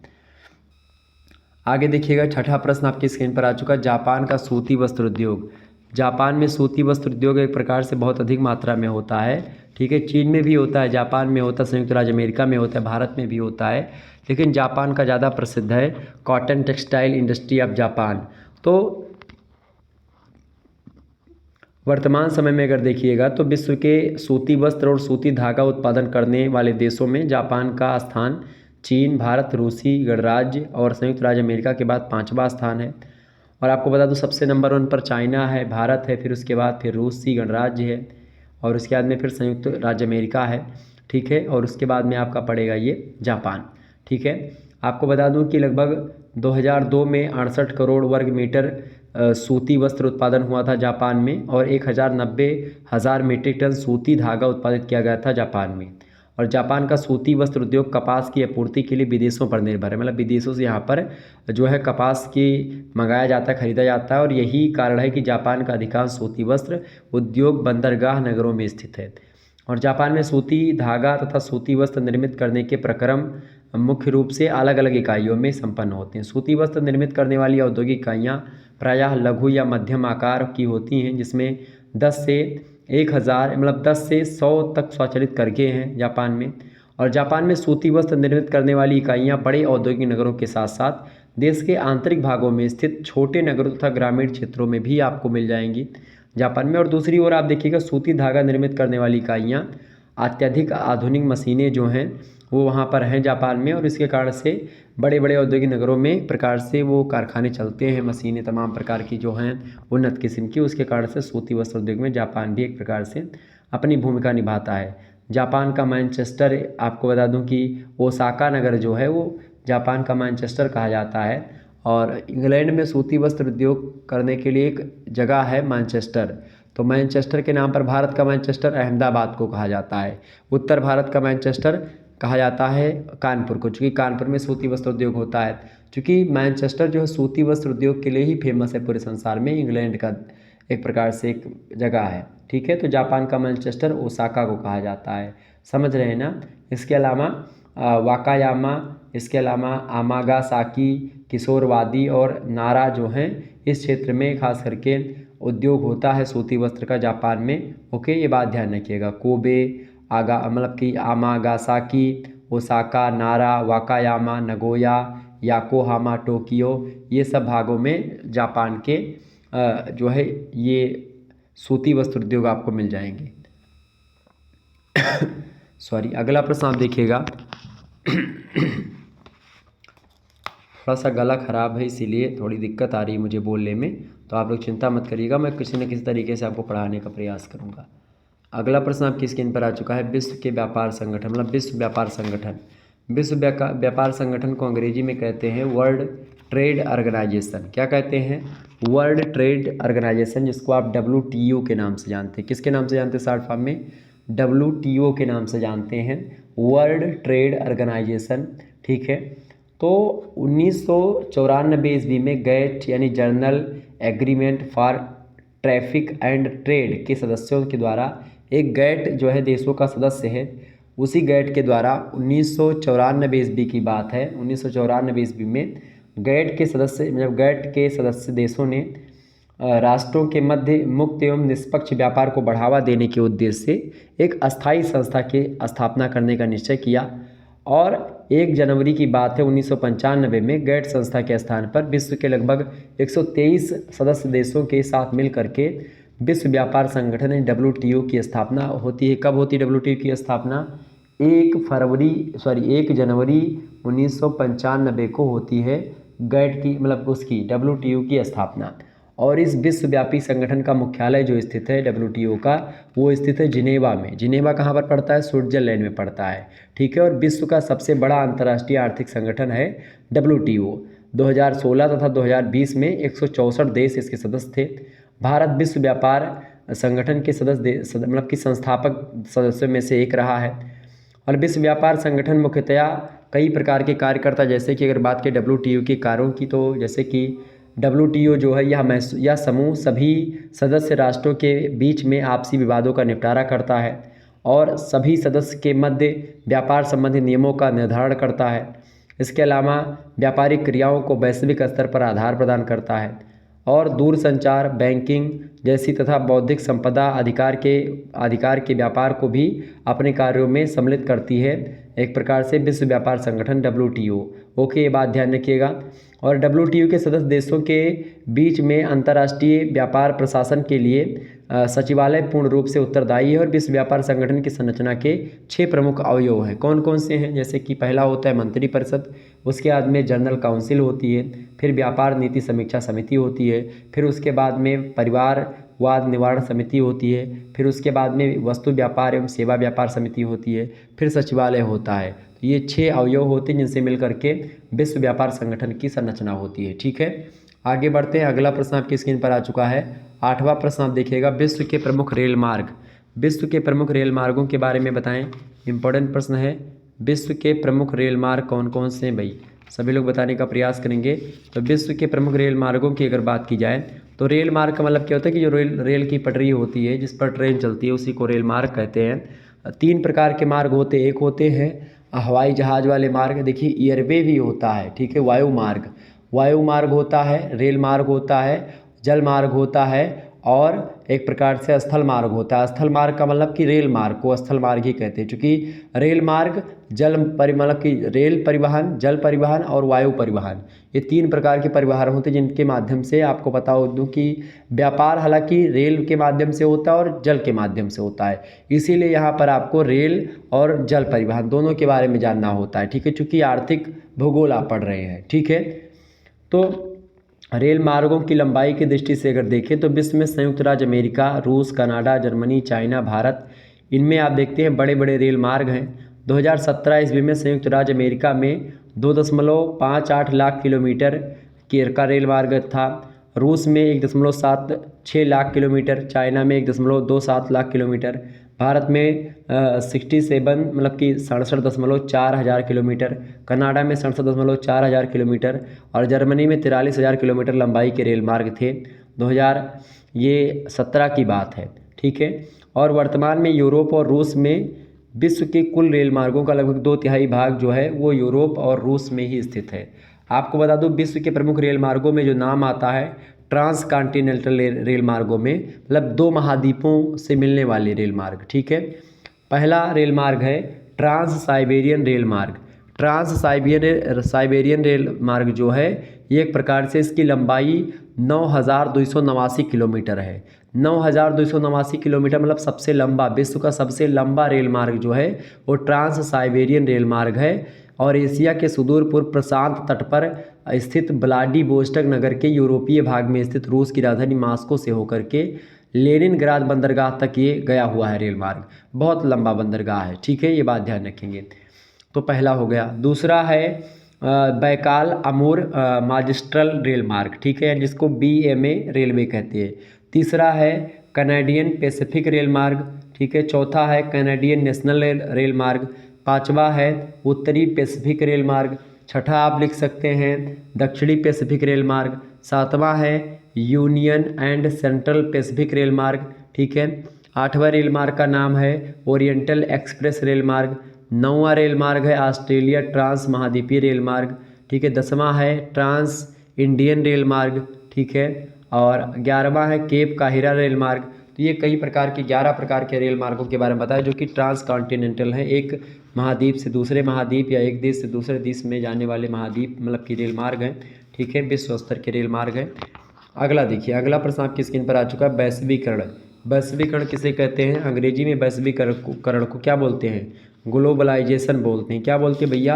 आगे देखिएगा, छठा प्रश्न आपकी स्क्रीन पर आ चुका, जापान का सूती वस्त्र उद्योग। जापान में सूती वस्त्र उद्योग एक प्रकार से बहुत अधिक मात्रा में होता है, ठीक है। चीन में भी होता है, जापान में होता है, संयुक्त राज्य अमेरिका में होता है, भारत में भी होता है, लेकिन जापान का ज़्यादा प्रसिद्ध है cotton textile industry of Japan. तो वर्तमान समय में अगर देखिएगा तो विश्व के सूती वस्त्र और सूती धागा उत्पादन करने वाले देशों में जापान का स्थान चीन, भारत, रूसी गणराज्य और संयुक्त राज्य अमेरिका के बाद 5वां स्थान है। और आपको बता दूं सबसे नंबर 1 पर चाइना है, भारत है, फिर उसके बाद फिर रूसी गणराज्य है और उसके बाद में फिर संयुक्त राज्य अमेरिका है, ठीक है। और उसके बाद में आपका पड़ेगा ये जापान, ठीक है। आपको बता दूं कि लगभग 2002 में 68 करोड़ वर्ग मीटर सूती वस्त्र उत्पादन हुआ था जापान में और 1,90,000 मीट्रिक टन सूती धागा उत्पादित किया गया था जापान में। और जापान का सूती वस्त्र उद्योग कपास की आपूर्ति के लिए विदेशों पर निर्भर है, मतलब विदेशों से यहाँ पर जो है कपास की मंगाया जाता है, खरीदा जाता है। और यही कारण है कि जापान का अधिकांश सूती वस्त्र उद्योग बंदरगाह नगरों में स्थित है। और जापान में सूती धागा तथा सूती वस्त्र निर्मित करने के प्रक्रम मुख्य रूप से अलग अलग इकाइयों में संपन्न होते हैं। सूती वस्त्र निर्मित करने वाली औद्योगिक इकाइयाँ प्रायः लघु या मध्यम आकार की होती हैं, जिसमें 10 से 1,000 मतलब 10 से 100 तक स्वचालित करके हैं जापान में। और जापान में सूती वस्त्र निर्मित करने वाली इकाइयाँ बड़े औद्योगिक नगरों के साथ साथ देश के आंतरिक भागों में स्थित छोटे नगरों तथा ग्रामीण क्षेत्रों में भी आपको मिल जाएंगी जापान में। और दूसरी ओर आप देखिएगा सूती धागा निर्मित करने वाली इकाइयाँ अत्यधिक आधुनिक मशीनें जो हैं वो वहाँ पर हैं जापान में, और इसके कारण से बड़े बड़े औद्योगिक नगरों में एक प्रकार से वो कारखाने चलते हैं, मशीनें तमाम प्रकार की जो हैं उन्नत किस्म की, उसके कारण से सूती वस्त्र उद्योग में जापान भी एक प्रकार से अपनी भूमिका निभाता है। जापान का मैनचेस्टर, आपको बता दूं कि ओसाका नगर जो है वो जापान का मैनचेस्टर कहा जाता है। और इंग्लैंड में सूती वस्त्र उद्योग करने के लिए एक जगह है मैनचेस्टर, तो मैनचेस्टर के नाम पर भारत का मैनचेस्टर अहमदाबाद को कहा जाता है, उत्तर भारत का मैनचेस्टर कहा जाता है कानपुर को, चूँकि कानपुर में सूती वस्त्र उद्योग होता है। चूँकि मैनचेस्टर जो है सूती वस्त्र उद्योग के लिए ही फेमस है पूरे संसार में, इंग्लैंड का एक प्रकार से एक जगह है, ठीक है। तो जापान का मैनचेस्टर ओसाका को कहा जाता है, समझ रहे हैं ना। इसके अलावा वाकायामा, इसके अलावा आमागासाकी, किशोरवादी और नारा जो हैं इस क्षेत्र में खास करके उद्योग होता है सूती वस्त्र का जापान में, ओके। ये बात ध्यान रखिएगा, कोबे मतलब कि आमागासाकी, ओसाका, नारा, वाकायामा, नगोया, याकोहामा, टोक्यो, ये सब भागों में जापान के जो है ये सूती वस्त्र उद्योग आपको मिल जाएंगे। सॉरी, अगला प्रश्न आप देखिएगा। थोड़ा सा गला ख़राब है इसीलिए थोड़ी दिक्कत आ रही है मुझे बोलने में, तो आप लोग चिंता मत करिएगा, मैं किसी न किसी तरीके से आपको पढ़ाने का प्रयास करूँगा। अगला प्रश्न आपकी स्क्रीन पर आ चुका है, विश्व के व्यापार संगठन मतलब विश्व व्यापार संगठन। विश्व व्यापार संगठन को अंग्रेजी में कहते हैं वर्ल्ड ट्रेड ऑर्गेनाइजेशन। क्या कहते हैं? वर्ल्ड ट्रेड ऑर्गेनाइजेशन, जिसको आप WTO के नाम से जानते हैं। किसके नाम से जानते हैं? शॉर्ट फॉर्म में WTO के नाम से जानते हैं, वर्ल्ड ट्रेड ऑर्गेनाइजेशन, ठीक है। तो 1994 ईस्वी में गैट यानी journal agreement for traffic and trade के सदस्यों के द्वारा एक गैट जो है देशों का सदस्य है, उसी गैट के द्वारा 1994 ईस्वी की बात है, 1994 ईस्वी में गैट के सदस्य मतलब गैट के सदस्य देशों ने राष्ट्रों के मध्य मुक्त एवं निष्पक्ष व्यापार को बढ़ावा देने के उद्देश्य से एक अस्थायी संस्था की स्थापना करने का निश्चय किया और 1 जनवरी की बात है 1995 में गैट संस्था के स्थान पर विश्व के लगभग 123 सदस्य देशों के साथ मिल करके विश्व व्यापार संगठन WTO की स्थापना होती है। कब होती है WTO की स्थापना? 1 जनवरी 1995 को होती है गैट की मतलब उसकी WTO की स्थापना। और इस विश्वव्यापी संगठन का मुख्यालय जो स्थित है WTO का, वो स्थित है जिनेवा में। जिनेवा कहाँ पर पड़ता है? स्विट्जरलैंड में पड़ता है, ठीक है। और विश्व का सबसे बड़ा अंतर्राष्ट्रीय आर्थिक संगठन है WTO। 2016 तथा 2020 में 164 देश इसके सदस्य थे। भारत विश्व व्यापार संगठन के सदस्य मतलब कि संस्थापक सदस्यों में से एक रहा है। और विश्व व्यापार संगठन मुख्यतया कई प्रकार के कार्य करता है, जैसे कि अगर बात करें WTO के कार्यों की, तो जैसे कि WTO जो है यह समूह सभी सदस्य राष्ट्रों के बीच में आपसी विवादों का निपटारा करता है और सभी सदस्य के मध्य व्यापार संबंधी नियमों का निर्धारण करता है। इसके अलावा व्यापारिक क्रियाओं को वैश्विक स्तर पर आधार प्रदान करता है और दूरसंचार, बैंकिंग जैसी तथा बौद्धिक संपदा अधिकार के व्यापार को भी अपने कार्यों में सम्मिलित करती है। एक प्रकार से विश्व व्यापार संगठन WTO। ओके, ये बात ध्यान रखिएगा। और WTO के सदस्य देशों के बीच में अंतर्राष्ट्रीय व्यापार प्रशासन के लिए सचिवालय पूर्ण रूप से उत्तरदायी है। और विश्व व्यापार संगठन की संरचना के 6 प्रमुख अवयव हैं। कौन कौन से हैं? जैसे कि पहला होता है मंत्रिपरिषद, उसके बाद में जनरल काउंसिल होती है, फिर व्यापार नीति समीक्षा समिति होती है, फिर उसके बाद में परिवारवाद निवारण समिति होती है, फिर उसके बाद में वस्तु व्यापार एवं सेवा व्यापार समिति होती है, फिर सचिवालय होता है। तो ये 6 अवयव होते हैं जिनसे मिलकर के विश्व व्यापार संगठन की संरचना होती है, ठीक है। आगे बढ़ते हैं। अगला प्रश्न आपकी स्क्रीन पर आ चुका है। 8वां प्रश्न आप देखिएगा, विश्व के प्रमुख रेल मार्ग। विश्व के प्रमुख रेल मार्गों के बारे में बताएं। इंपॉर्टेंट प्रश्न है। विश्व के प्रमुख रेल मार्ग कौन कौन से हैं भाई? सभी लोग बताने का प्रयास करेंगे। तो विश्व के प्रमुख रेल मार्गों की अगर बात की जाए तो रेल मार्ग का मतलब क्या होता है कि जो रेल की पटरी होती है जिस पर ट्रेन चलती है उसी को रेल मार्ग कहते हैं। 3 प्रकार के मार्ग होते हैं। एक होते हैं हवाई जहाज़ वाले मार्ग, देखिए एयरवे भी होता है, ठीक है। वायु मार्ग होता है, रेल मार्ग होता है, जल मार्ग होता है और एक प्रकार से स्थल मार्ग होता है। स्थल मार्ग का मतलब कि रेल मार्ग को स्थल मार्ग ही कहते हैं, क्योंकि रेल मार्ग मतलब कि रेल परिवहन, जल परिवहन और वायु परिवहन, ये 3 प्रकार के परिवहन होते हैं जिनके माध्यम से आपको बता दूं कि व्यापार हालांकि रेल के माध्यम से होता है और जल के माध्यम से होता है। इसीलिए यहाँ पर आपको रेल और जल परिवहन दोनों के बारे में जानना होता है, ठीक है, चूँकि आर्थिक भूगोल आप पढ़ रहे हैं, ठीक है। तो रेल मार्गों की लंबाई की दृष्टि से अगर देखें तो विश्व में संयुक्त राज्य अमेरिका, रूस, कनाडा, जर्मनी, चाइना, भारत, इनमें आप देखते हैं बड़े बड़े रेल मार्ग हैं। 2017 ईस्वी में संयुक्त राज्य अमेरिका में 2.58 लाख किलोमीटर का रेल मार्ग था। रूस में 1.76 लाख किलोमीटर, चाइना में 1.27 लाख किलोमीटर, भारत में 67 मतलब कि 67.4 हज़ार किलोमीटर, कनाडा में 67.4 हज़ार किलोमीटर और जर्मनी में 43,000 किलोमीटर लंबाई के रेल मार्ग थे। 2017 की बात है, ठीक है। और वर्तमान में यूरोप और रूस में विश्व के कुल रेल मार्गों का लगभग 2/3 भाग जो है वो यूरोप और रूस में ही स्थित है। आपको बता दूं विश्व के प्रमुख रेल मार्गों में जो नाम आता है ट्रांस कॉन्टिनेंटल रेल मार्गों में, मतलब 2 महाद्वीपों से मिलने वाले रेल मार्ग, ठीक है। पहला रेल मार्ग है ट्रांस साइबेरियन रेल मार्ग। ट्रांस साइबेरियन रेल मार्ग जो है ये एक प्रकार से इसकी लंबाई 9,289 किलोमीटर है। 9,289 किलोमीटर मतलब सबसे लंबा, विश्व का सबसे लंबा रेल मार्ग जो है वो ट्रांस साइबेरियन रेल मार्ग है और एशिया के सुदूर पूर्व प्रशांत तट पर स्थित व्लादिवोस्टोक नगर के यूरोपीय भाग में स्थित रूस की राजधानी मॉस्को से होकर के लेनिनग्राद बंदरगाह तक ये गया हुआ है रेल मार्ग। बहुत लंबा बंदरगाह है, ठीक है, ये बात ध्यान रखेंगे। तो पहला हो गया। दूसरा है बैकाल अमूर मैजिस्ट्रल रेल मार्ग, ठीक है, जिसको BMA रेलवे कहते हैं। तीसरा है कैनेडियन पैसिफिक रेल मार्ग, ठीक है। चौथा है कैनेडियन नेशनल रेल मार्ग। 5वां है उत्तरी पैसिफिक रेल मार्ग। 6ठा आप लिख सकते हैं दक्षिणी पैसिफिक रेल मार्ग। 7वां है union and central Pacific rail मार्ग, ठीक है। 8वां रेल मार्ग का नाम है ओरिएंटल एक्सप्रेस रेल मार्ग। 9वां रेल मार्ग है ऑस्ट्रेलिया ट्रांस महाद्वीपीय रेल मार्ग, ठीक है। 10वां है ट्रांस इंडियन रेल मार्ग, ठीक है। और 11वां है केप काहिरा रेल मार्ग। तो ये कई प्रकार के 11 प्रकार के रेल मार्गों के बारे में बताया जो कि ट्रांस कॉन्टिनेंटल हैं, एक महाद्वीप से दूसरे महाद्वीप या एक देश से दूसरे देश में जाने वाले महाद्वीप मतलब कि रेल मार्ग हैं, ठीक है, विश्व स्तर के रेल मार्ग हैं। अगला देखिए, अगला प्रश्न आपकी स्क्रीन पर आ चुका है, वैश्वीकरण। वैश्वीकरण किसे कहते हैं? अंग्रेजी में वैश्वीकरण को क्या बोलते हैं? ग्लोबलाइजेशन बोलते हैं। क्या बोलते हैं भैया?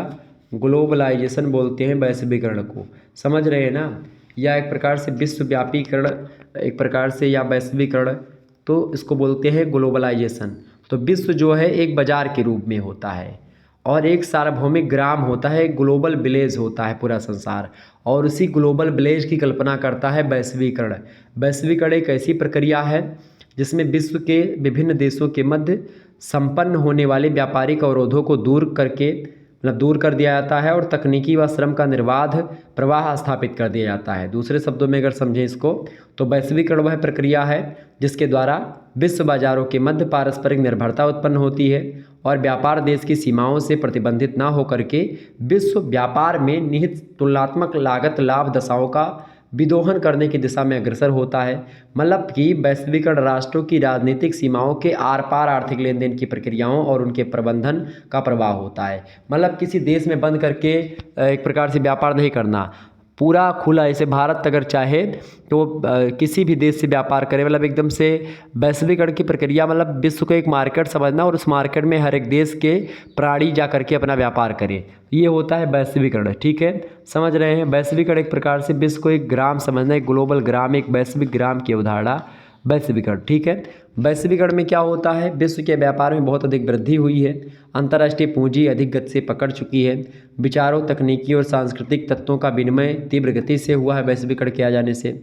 ग्लोबलाइजेशन बोलते हैं वैश्वीकरण को। समझ रहे हैं ना? या एक प्रकार से विश्वव्यापीकरण, एक प्रकार से, या वैश्वीकरण, तो इसको बोलते हैं ग्लोबलाइजेशन। तो विश्व जो है एक बाजार के रूप में होता है और एक सार्वभौमिक ग्राम होता है, एक ग्लोबल विलेज होता है पूरा संसार, और उसी ग्लोबल विलेज की कल्पना करता है वैश्वीकरण। वैश्वीकरण एक ऐसी प्रक्रिया है जिसमें विश्व के विभिन्न देशों के मध्य संपन्न होने वाले व्यापारिक अवरोधों को दूर कर दिया जाता है और तकनीकी व श्रम का निर्बाध प्रवाह स्थापित कर दिया जाता है। दूसरे शब्दों में अगर समझें इसको, तो वैश्वीकरण वह प्रक्रिया है जिसके द्वारा विश्व बाजारों के मध्य पारस्परिक निर्भरता उत्पन्न होती है और व्यापार देश की सीमाओं से प्रतिबंधित न होकर के विश्व व्यापार में निहित तुलनात्मक लागत लाभ दशाओं का विदोहन करने की दिशा में अग्रसर होता है। मतलब कि वैश्वीकरण राष्ट्रों की राजनीतिक सीमाओं के आर पार आर्थिक लेन देन की प्रक्रियाओं और उनके प्रबंधन का प्रवाह होता है। मतलब किसी देश में बंद करके एक प्रकार से व्यापार नहीं करना, पूरा खुला, ऐसे भारत अगर चाहे तो किसी भी देश से व्यापार करे, मतलब एकदम से वैश्वीकरण की प्रक्रिया, मतलब विश्व को एक मार्केट समझना और उस मार्केट में हर एक देश के प्राणी जा करके अपना व्यापार करे, ये होता है वैश्वीकरण, ठीक है। समझ रहे हैं? वैश्वीकरण एक प्रकार से विश्व को एक ग्राम समझना, एक ग्लोबल ग्राम, एक वैश्विक ग्राम की अवधारणा वैश्वीकरण, ठीक है। वैश्वीकरण में क्या होता है? विश्व के व्यापार में बहुत अधिक वृद्धि हुई है, अंतर्राष्ट्रीय पूंजी अधिक गति से पकड़ चुकी है, विचारों, तकनीकी और सांस्कृतिक तत्वों का विनिमय तीव्र गति से हुआ है वैश्वीकरण के आ जाने से,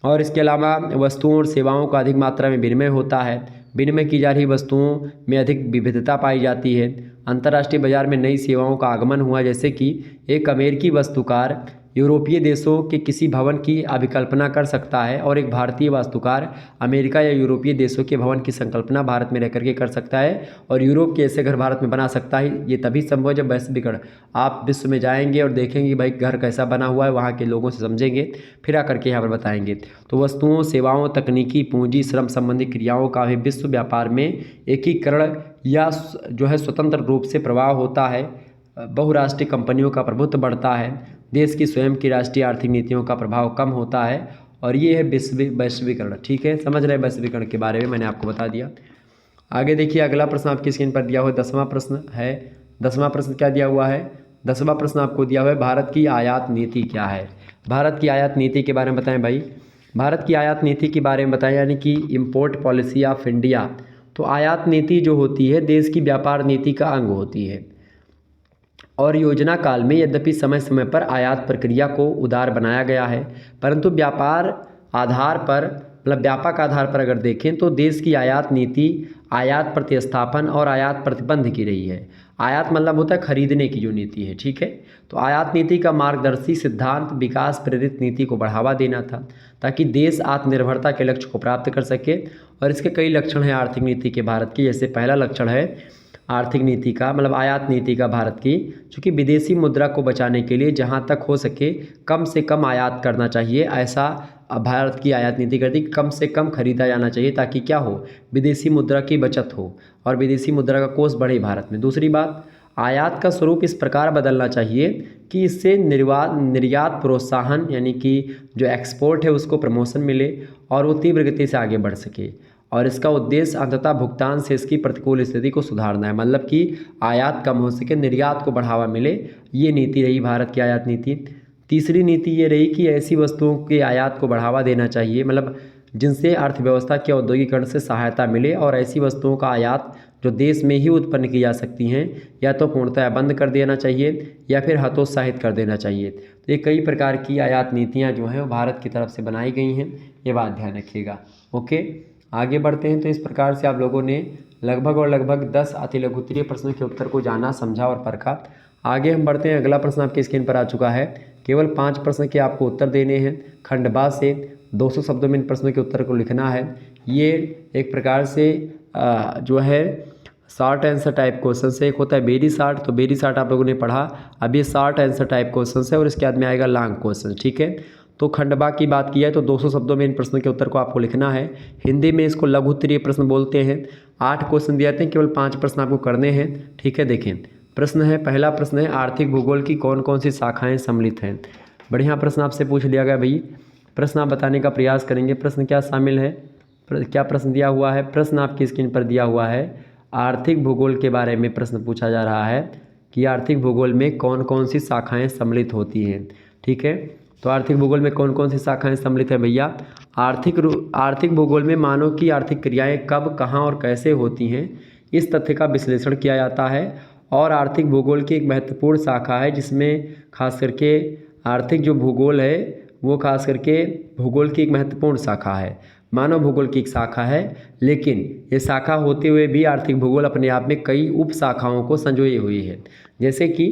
और इसके अलावा वस्तुओं और सेवाओं का अधिक मात्रा में विनिमय होता है। विनिमय की जा रही वस्तुओं में अधिक विविधता पाई जाती है। अंतर्राष्ट्रीय बाजार में नई सेवाओं का आगमन हुआ, जैसे कि एक अमेरिकी वास्तुकार यूरोपीय देशों के किसी भवन की अभिकल्पना कर सकता है और एक भारतीय वास्तुकार अमेरिका या यूरोपीय देशों के भवन की संकल्पना भारत में रह करके कर सकता है और यूरोप के ऐसे घर भारत में बना सकता है। ये तभी संभव है जब वैश्वीकरण, आप विश्व में जाएंगे और देखेंगे भाई घर कैसा बना हुआ है, वहाँ के लोगों से समझेंगे, फिर आकर के यहाँ पर बताएंगे। तो वस्तुओं, सेवाओं, तकनीकी, पूंजी, श्रम संबंधी क्रियाओं का भी विश्व व्यापार में एकीकरण या जो है स्वतंत्र रूप से प्रवाह होता है। बहुराष्ट्रीय कंपनियों का प्रभुत्व बढ़ता है, देश की स्वयं की राष्ट्रीय आर्थिक नीतियों का प्रभाव कम होता है, और ये है वैश्वीकरण, ठीक है। समझ रहे हैं? वैश्वीकरण के बारे में मैंने आपको बता दिया। आगे देखिए, अगला प्रश्न आपकी स्क्रीन पर दिया हुआ है, 10वां प्रश्न है। 10वां प्रश्न क्या दिया हुआ है? 10वां प्रश्न आपको दिया हुआ है, भारत की आयात नीति क्या है? भारत की आयात नीति के बारे में बताएं भाई। भारत की आयात नीति के बारे में बताएं, यानी कि इम्पोर्ट पॉलिसी ऑफ इंडिया। तो आयात नीति जो होती है देश की व्यापार नीति का अंग होती है और योजना काल में यद्यपि समय समय पर आयात प्रक्रिया को उदार बनाया गया है, परंतु व्यापार आधार पर, मतलब व्यापक आधार पर अगर देखें तो देश की आयात नीति आयात प्रतिस्थापन और आयात प्रतिबंध की रही है। आयात मतलब होता है खरीदने की जो नीति है, ठीक है। तो आयात नीति का मार्गदर्शी सिद्धांत विकास प्रेरित नीति को बढ़ावा देना था ताकि देश आत्मनिर्भरता के लक्ष्य को प्राप्त कर सके, और इसके कई लक्षण हैं आर्थिक नीति के भारत की। जैसे पहला लक्षण है आर्थिक नीति का, मतलब आयात नीति का भारत की, चूँकि विदेशी मुद्रा को बचाने के लिए जहाँ तक हो सके कम से कम आयात करना चाहिए, ऐसा भारत की आयात नीति करती कि कम से कम खरीदा जाना चाहिए ताकि क्या हो, विदेशी मुद्रा की बचत हो और विदेशी मुद्रा का कोष बढ़े भारत में। दूसरी बात, आयात का स्वरूप इस प्रकार बदलना चाहिए कि इससे निर्यात प्रोत्साहन, यानी कि जो एक्सपोर्ट है उसको प्रमोशन मिले और वो तीव्र गति से आगे बढ़ सके, और इसका उद्देश्य अंततः भुगतान से इसकी प्रतिकूल स्थिति को सुधारना है, मतलब कि आयात कम हो सके, निर्यात को बढ़ावा मिले। ये नीति रही भारत की आयात नीति। तीसरी नीति ये रही कि ऐसी वस्तुओं के आयात को बढ़ावा देना चाहिए, मतलब जिनसे अर्थव्यवस्था के औद्योगिकरण से सहायता मिले, और ऐसी वस्तुओं का आयात जो देश में ही उत्पन्न की जा सकती हैं या तो पूर्णतः बंद कर देना चाहिए या फिर हतोत्साहित कर देना चाहिए। तो ये कई प्रकार की आयात नीतियाँ जो हैं वो भारत की तरफ से बनाई गई हैं, ये बात ध्यान रखिएगा। ओके, आगे बढ़ते हैं। तो इस प्रकार से आप लोगों ने लगभग 10 अति लघुत्तरीय प्रश्नों के उत्तर को जाना, समझा और परखा। आगे हम बढ़ते हैं। अगला प्रश्न आपकी स्क्रीन पर आ चुका है। केवल 5 प्रश्न के आपको उत्तर देने हैं। खंड बा से 200 शब्दों में इन प्रश्नों के उत्तर को लिखना है। ये एक प्रकार से जो है शॉर्ट आंसर टाइप क्वेश्चन से। एक होता है वेरी शॉर्ट, तो वेरी शॉर्ट आप लोगों ने पढ़ा। अब ये शॉर्ट आंसर टाइप क्वेश्चन है और इसके बाद में आएगा लॉन्ग क्वेश्चन, ठीक है। तो खंडवा की बात की है तो 200 शब्दों में इन प्रश्नों के उत्तर को आपको लिखना है। हिंदी में इसको लघु उत्तरीय प्रश्न बोलते हैं। 8 क्वेश्चन दिए जाते हैं, केवल 5 प्रश्न आपको करने हैं, ठीक है। देखें प्रश्न है, पहला प्रश्न है आर्थिक भूगोल की कौन कौन सी शाखाएँ सम्मिलित हैं। बढ़िया प्रश्न आपसे पूछ लिया गया भाई। प्रश्न आप बताने का प्रयास करेंगे। प्रश्न क्या शामिल है, क्या प्रश्न दिया हुआ है। प्रश्न आपकी स्क्रीन पर दिया हुआ है। आर्थिक भूगोल के बारे में प्रश्न पूछा जा रहा है कि आर्थिक भूगोल में कौन कौन सी शाखाएं सम्मिलित होती हैं, ठीक है। तो आर्थिक भूगोल में कौन कौन सी शाखाएं सम्मिलित हैं भैया। आर्थिक भूगोल में मानव की आर्थिक क्रियाएं कब, कहां और कैसे होती हैं, इस तथ्य का विश्लेषण किया जाता है। और आर्थिक भूगोल की एक महत्वपूर्ण शाखा है जिसमें खास करके आर्थिक जो भूगोल है वो खास करके भूगोल की एक महत्वपूर्ण शाखा है, मानव भूगोल की एक शाखा है। लेकिन ये शाखा होते हुए भी आर्थिक भूगोल अपने आप में कई उप शाखाओं को संजोए हुई है। जैसे कि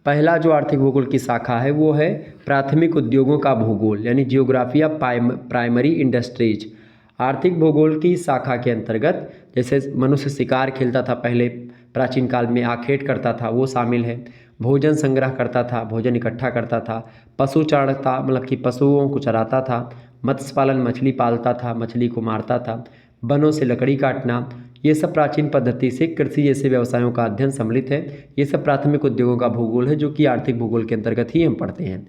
पहला जो आर्थिक भूगोल की शाखा है वो है प्राथमिक उद्योगों का भूगोल, यानी जियोग्राफी ऑफ प्राइमरी इंडस्ट्रीज। आर्थिक भूगोल की शाखा के अंतर्गत जैसे मनुष्य शिकार खेलता था पहले प्राचीन काल में, आखेट करता था, वो शामिल है। भोजन संग्रह करता था, भोजन इकट्ठा करता था। पशु चारता मतलब कि पशुओं को चराता था। मत्स्य पालन, मछली पालता था, मछली को मारता था। वनों से लकड़ी काटना, ये सब प्राचीन पद्धति से कृषि जैसे व्यवसायों का अध्ययन सम्मिलित है। ये सब प्राथमिक उद्योगों का भूगोल है जो कि आर्थिक भूगोल के अंतर्गत ही हम पढ़ते हैं।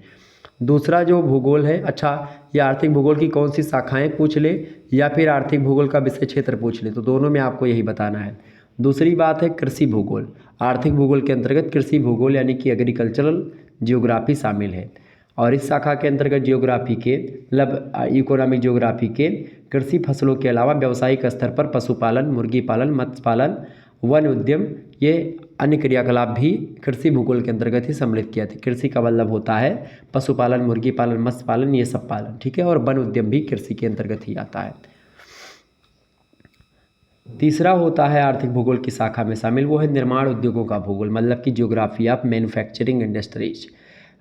दूसरा जो भूगोल है, अच्छा ये आर्थिक भूगोल की कौन सी शाखाएं पूछ ले या फिर आर्थिक भूगोल का विषय क्षेत्र पूछ ले, तो दोनों में आपको यही बताना है। दूसरी बात है कृषि भूगोल। आर्थिक भूगोल के अंतर्गत कृषि भूगोल यानी कि एग्रीकल्चरल जियोग्राफी शामिल है। और इस शाखा के अंतर्गत जियोग्राफी के मतलब इकोनॉमिक जियोग्राफी के कृषि फसलों के अलावा व्यावसायिक स्तर पर पशुपालन, मुर्गी पालन, मत्स्य पालन, वन उद्यम, ये अन्य क्रियाकलाप भी कृषि भूगोल के अंतर्गत ही सम्मिलित किया था। कृषि का मतलब होता है पशुपालन, मुर्गी पालन, मत्स्य पालन, ये सब पालन, ठीक है। और वन उद्यम भी कृषि के अंतर्गत ही आता है। तीसरा होता है आर्थिक भूगोल की शाखा में शामिल, वो है निर्माण उद्योगों का भूगोल, मतलब कि geography of manufacturing industries.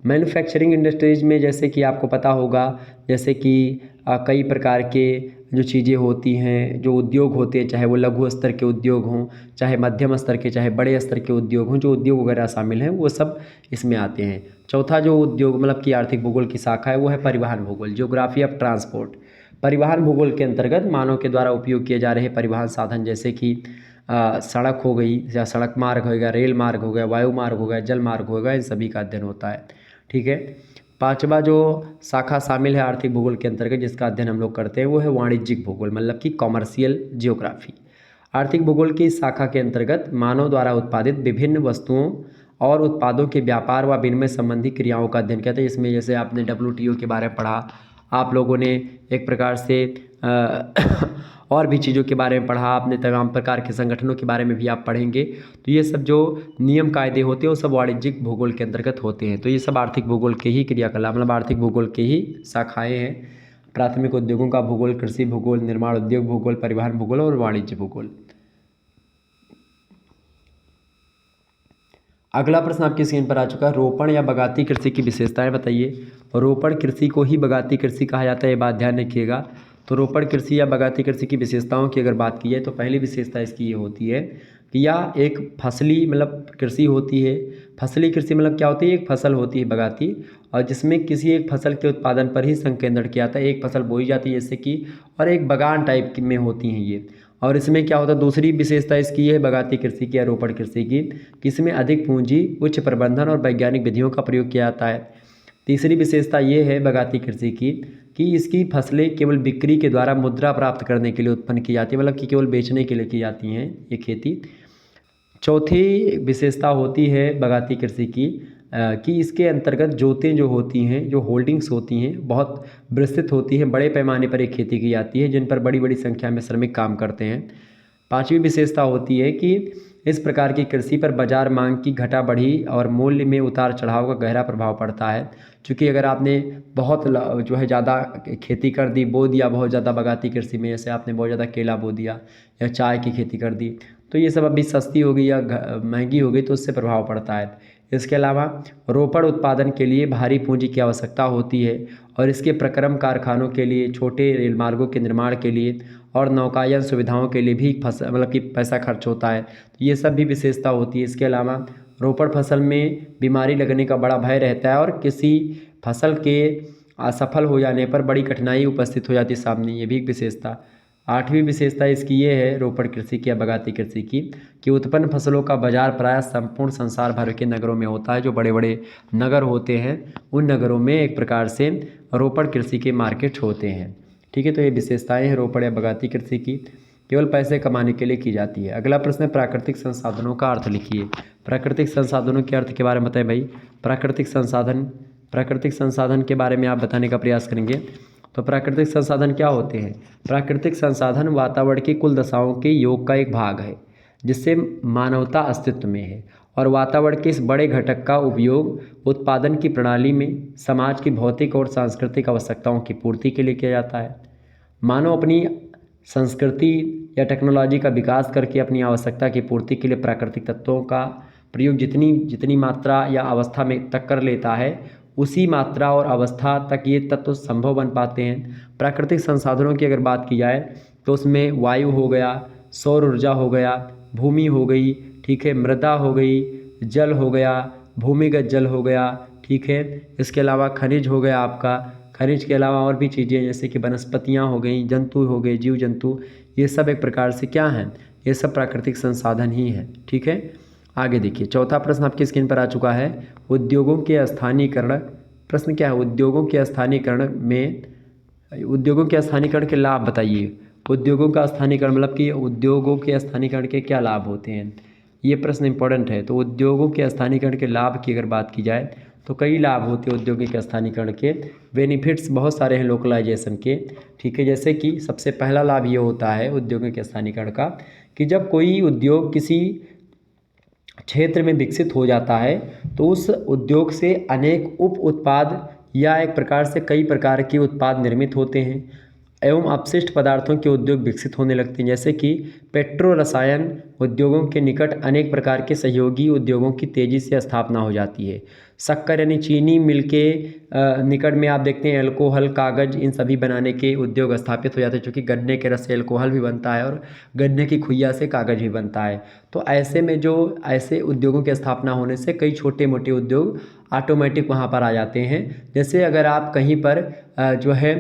Manufacturing industries में जैसे कि आपको पता होगा, जैसे कि कई प्रकार के जो चीज़ें होती हैं, जो उद्योग होते हैं, चाहे वो लघु स्तर के उद्योग हों, चाहे मध्यम स्तर के, चाहे बड़े स्तर के उद्योग हों, जो उद्योग वगैरह शामिल हैं वो सब इसमें आते हैं। चौथा जो उद्योग मतलब कि आर्थिक भूगोल की शाखा है वो है परिवहन भूगोल, जियोग्राफी ऑफ ट्रांसपोर्ट। परिवहन भूगोल के अंतर्गत मानव के द्वारा उपयोग किए जा रहे परिवहन साधन जैसे कि सड़क हो गई या सड़क मार्ग हो गया, रेल मार्ग हो गया, वायु मार्ग हो गया, जल मार्ग हो गया, इन सभी का अध्ययन होता है, ठीक है। पांचवा जो शाखा शामिल है आर्थिक भूगोल के अंतर्गत जिसका अध्ययन हम लोग करते हैं वो है वाणिज्यिक भूगोल, मतलब कि कॉमर्शियल जियोग्राफी। आर्थिक भूगोल की इस शाखा के अंतर्गत मानव द्वारा उत्पादित विभिन्न वस्तुओं और उत्पादों के व्यापार व विनिमय संबंधी क्रियाओं का अध्ययन कहते हैं। इसमें जैसे आपने WTO के बारे में पढ़ा, आप लोगों ने एक प्रकार से और भी चीज़ों के बारे में पढ़ा, आपने तमाम प्रकार के संगठनों के बारे में भी आप पढ़ेंगे। तो ये सब जो नियम कायदे होते हैं वो सब वाणिज्यिक भूगोल के अंतर्गत होते हैं। तो ये सब आर्थिक भूगोल के ही क्रियाकलाप मतलब आर्थिक भूगोल के ही शाखाएँ हैं। प्राथमिक उद्योगों का भूगोल, कृषि भूगोल, निर्माण उद्योग भूगोल, परिवहन भूगोल और वाणिज्य भूगोल। अगला प्रश्न आपकी स्क्रीन पर आ चुका है, रोपण या बगाती कृषि की विशेषताएं बताइए। रोपण कृषि को ही बगाती कृषि कहा जाता है, ये बात ध्यान रखिएगा। तो रोपण कृषि या बगाती कृषि की विशेषताओं की अगर बात की जाए तो पहली विशेषता इसकी ये होती है कि यह एक फसली मतलब कृषि होती है। फसली कृषि मतलब क्या होती है, एक फसल होती है बगाती, और जिसमें किसी एक फसल के उत्पादन पर ही संकेंद्रित किया जाता है। एक फसल बोई जाती है जैसे कि, और एक बगान टाइप में होती हैं ये। और इसमें क्या होता है, दूसरी विशेषता इसकी है बगाती कृषि की या रोपण कृषि की, कि इसमें अधिक पूंजी, उच्च प्रबंधन और वैज्ञानिक विधियों का प्रयोग किया जाता है। तीसरी विशेषता ये है बगाती कृषि की कि इसकी फसलें केवल बिक्री के द्वारा मुद्रा प्राप्त करने के लिए उत्पन्न की जाती है, मतलब कि केवल बेचने के लिए की जाती हैं ये खेती। चौथी विशेषता होती है बगाती कृषि की कि इसके अंतर्गत जोतें जो होती हैं, जो होल्डिंग्स होती हैं, बहुत विस्तृत होती हैं, बड़े पैमाने पर एक खेती की जाती है जिन पर बड़ी बड़ी संख्या में श्रमिक काम करते हैं। पांचवी विशेषता होती है कि इस प्रकार की कृषि पर बाजार मांग की घटा बढ़ी और मूल्य में उतार चढ़ाव का गहरा प्रभाव पड़ता है। क्योंकि अगर आपने बहुत जो है ज़्यादा खेती कर दी, बो दिया बहुत ज़्यादा बगाती कृषि में, जैसे आपने बहुत ज़्यादा केला बो दिया या चाय की खेती कर दी, तो ये सब अभी सस्ती हो गई या महंगी हो गई तो उससे प्रभाव पड़ता है। इसके अलावा रोपड़ उत्पादन के लिए भारी पूंजी की आवश्यकता होती है और इसके प्रक्रम कारखानों के लिए, छोटे रेल मार्गों के निर्माण के लिए और नौकायन सुविधाओं के लिए भी मतलब कि पैसा खर्च होता है। तो ये सब भी विशेषता होती है। इसके अलावा रोपड़ फसल में बीमारी लगने का बड़ा भय रहता है और किसी फसल के असफल हो जाने पर बड़ी कठिनाई उपस्थित हो जाती है सामने, ये भी एक विशेषता। 8वीं विशेषता इसकी ये है रोपड़ कृषि की या बागायती कृषि की कि उत्पन्न फसलों का बाजार प्रायः संपूर्ण संसार भर के नगरों में होता है। जो बड़े बड़े नगर होते हैं उन नगरों में एक प्रकार से रोपड़ कृषि के मार्केट होते हैं। ठीक है, तो ये विशेषताएं हैं रोपड़ या बागायती कृषि की, केवल पैसे कमाने के लिए की जाती है। अगला प्रश्न है प्राकृतिक संसाधनों का अर्थ लिखिए। प्राकृतिक संसाधनों के अर्थ के बारे में बताएं भाई। प्राकृतिक संसाधन के बारे में आप बताने का प्रयास करेंगे। तो प्राकृतिक संसाधन क्या होते हैं? प्राकृतिक संसाधन वातावरण की कुल दशाओं के योग का एक भाग है जिससे मानवता अस्तित्व में है और वातावरण के इस बड़े घटक का उपयोग उत्पादन की प्रणाली में समाज की भौतिक और सांस्कृतिक आवश्यकताओं की पूर्ति के लिए किया जाता है। मानव अपनी संस्कृति या टेक्नोलॉजी का विकास करके अपनी आवश्यकता की पूर्ति के लिए प्राकृतिक तत्वों का प्रयोग जितनी मात्रा या अवस्था में तक कर लेता है, उसी मात्रा और अवस्था तक ये तत्व संभव बन पाते हैं। प्राकृतिक संसाधनों की अगर बात की जाए तो उसमें वायु हो गया, सौर ऊर्जा हो गया, भूमि हो गई, ठीक है, मृदा हो गई, जल हो गया, भूमिगत जल हो गया, ठीक है। इसके अलावा खनिज हो गया आपका, खनिज के अलावा और भी चीज़ें जैसे कि वनस्पतियाँ हो गई, जंतु हो गए, जीव जंतु, ये सब एक प्रकार से क्या हैं? ये सब प्राकृतिक संसाधन ही हैं। ठीक है, आगे देखिए चौथा प्रश्न आपकी स्क्रीन पर आ चुका है। उद्योगों के स्थानीयकरण। प्रश्न क्या है? उद्योगों के स्थानीयकरण के लाभ बताइए। उद्योगों का स्थानीयकरण मतलब कि उद्योगों के स्थानीयकरण के क्या लाभ होते हैं, ये प्रश्न इंपॉर्टेंट है। तो उद्योगों के स्थानीयकरण के लाभ की अगर बात की जाए तो कई लाभ होते हैं उद्योगों के स्थानीयकरण के। बेनिफिट्स बहुत सारे हैं लोकलाइजेशन के, ठीक है। जैसे कि सबसे पहला लाभ ये होता है उद्योगों के स्थानीयकरण का कि जब कोई उद्योग किसी क्षेत्र में विकसित हो जाता है तो उस उद्योग से अनेक उप उत्पाद या एक प्रकार से कई प्रकार के उत्पाद निर्मित होते हैं एवं अपशिष्ट पदार्थों के उद्योग विकसित होने लगते हैं। जैसे कि पेट्रो रसायन उद्योगों के निकट अनेक प्रकार के सहयोगी उद्योगों की तेज़ी से स्थापना हो जाती है। शक्कर यानी चीनी मिल के निकट में आप देखते हैं अल्कोहल, कागज़, इन सभी बनाने के उद्योग स्थापित हो जाते हैं, क्योंकि गन्ने के रस से अल्कोहल भी बनता है और गन्ने की खुइया से कागज़ भी बनता है। तो ऐसे में जो ऐसे उद्योगों की स्थापना होने से कई छोटे मोटे उद्योग ऑटोमेटिक वहाँ पर आ जाते हैं। जैसे अगर आप कहीं पर जो है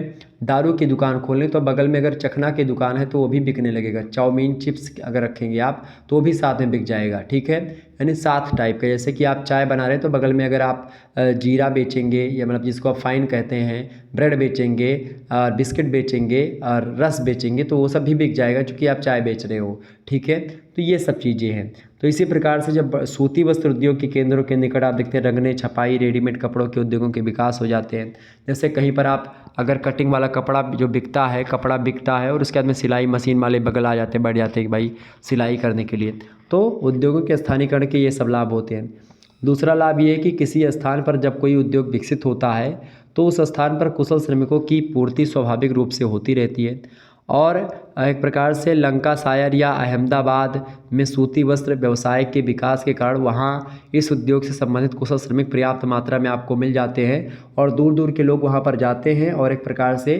दारू की दुकान खोलें तो बगल में अगर चखना की दुकान है तो वो भी बिकने लगेगा। चाउमीन, चिप्स अगर रखेंगे आप तो वो भी साथ में बिक जाएगा, ठीक है। यानी साथ टाइप का, जैसे कि आप चाय बना रहे हैं तो बगल में अगर आप जीरा बेचेंगे या मतलब जिसको आप फाइन कहते हैं, ब्रेड बेचेंगे और बिस्किट बेचेंगे और रस बेचेंगे तो वो सब भी बिक जाएगा क्योंकि आप चाय बेच रहे हो, ठीक है। तो ये सब चीज़ें हैं। तो इसी प्रकार से जब सूती वस्त्र उद्योग के केंद्रों के निकट आप देखते हैं रंगने, छपाई, रेडीमेड कपड़ों के उद्योगों के विकास हो जाते हैं। जैसे कहीं पर आप अगर कटिंग वाला कपड़ा जो बिकता है, कपड़ा बिकता है और उसके बाद में सिलाई मशीन वाले बगल आ जाते हैं, बैठ जाते हैं कि भाई सिलाई करने के लिए। तो उद्योगों के स्थानीयकरण के ये सब लाभ होते हैं। दूसरा लाभ ये है कि किसी स्थान पर जब कोई उद्योग विकसित होता है तो उस स्थान पर कुशल श्रमिकों की पूर्ति स्वाभाविक रूप से होती रहती है और एक प्रकार से लंकाशायर या अहमदाबाद में सूती वस्त्र व्यवसाय के विकास के कारण वहाँ इस उद्योग से संबंधित कुशल श्रमिक पर्याप्त मात्रा में आपको मिल जाते हैं और दूर दूर के लोग वहाँ पर जाते हैं और एक प्रकार से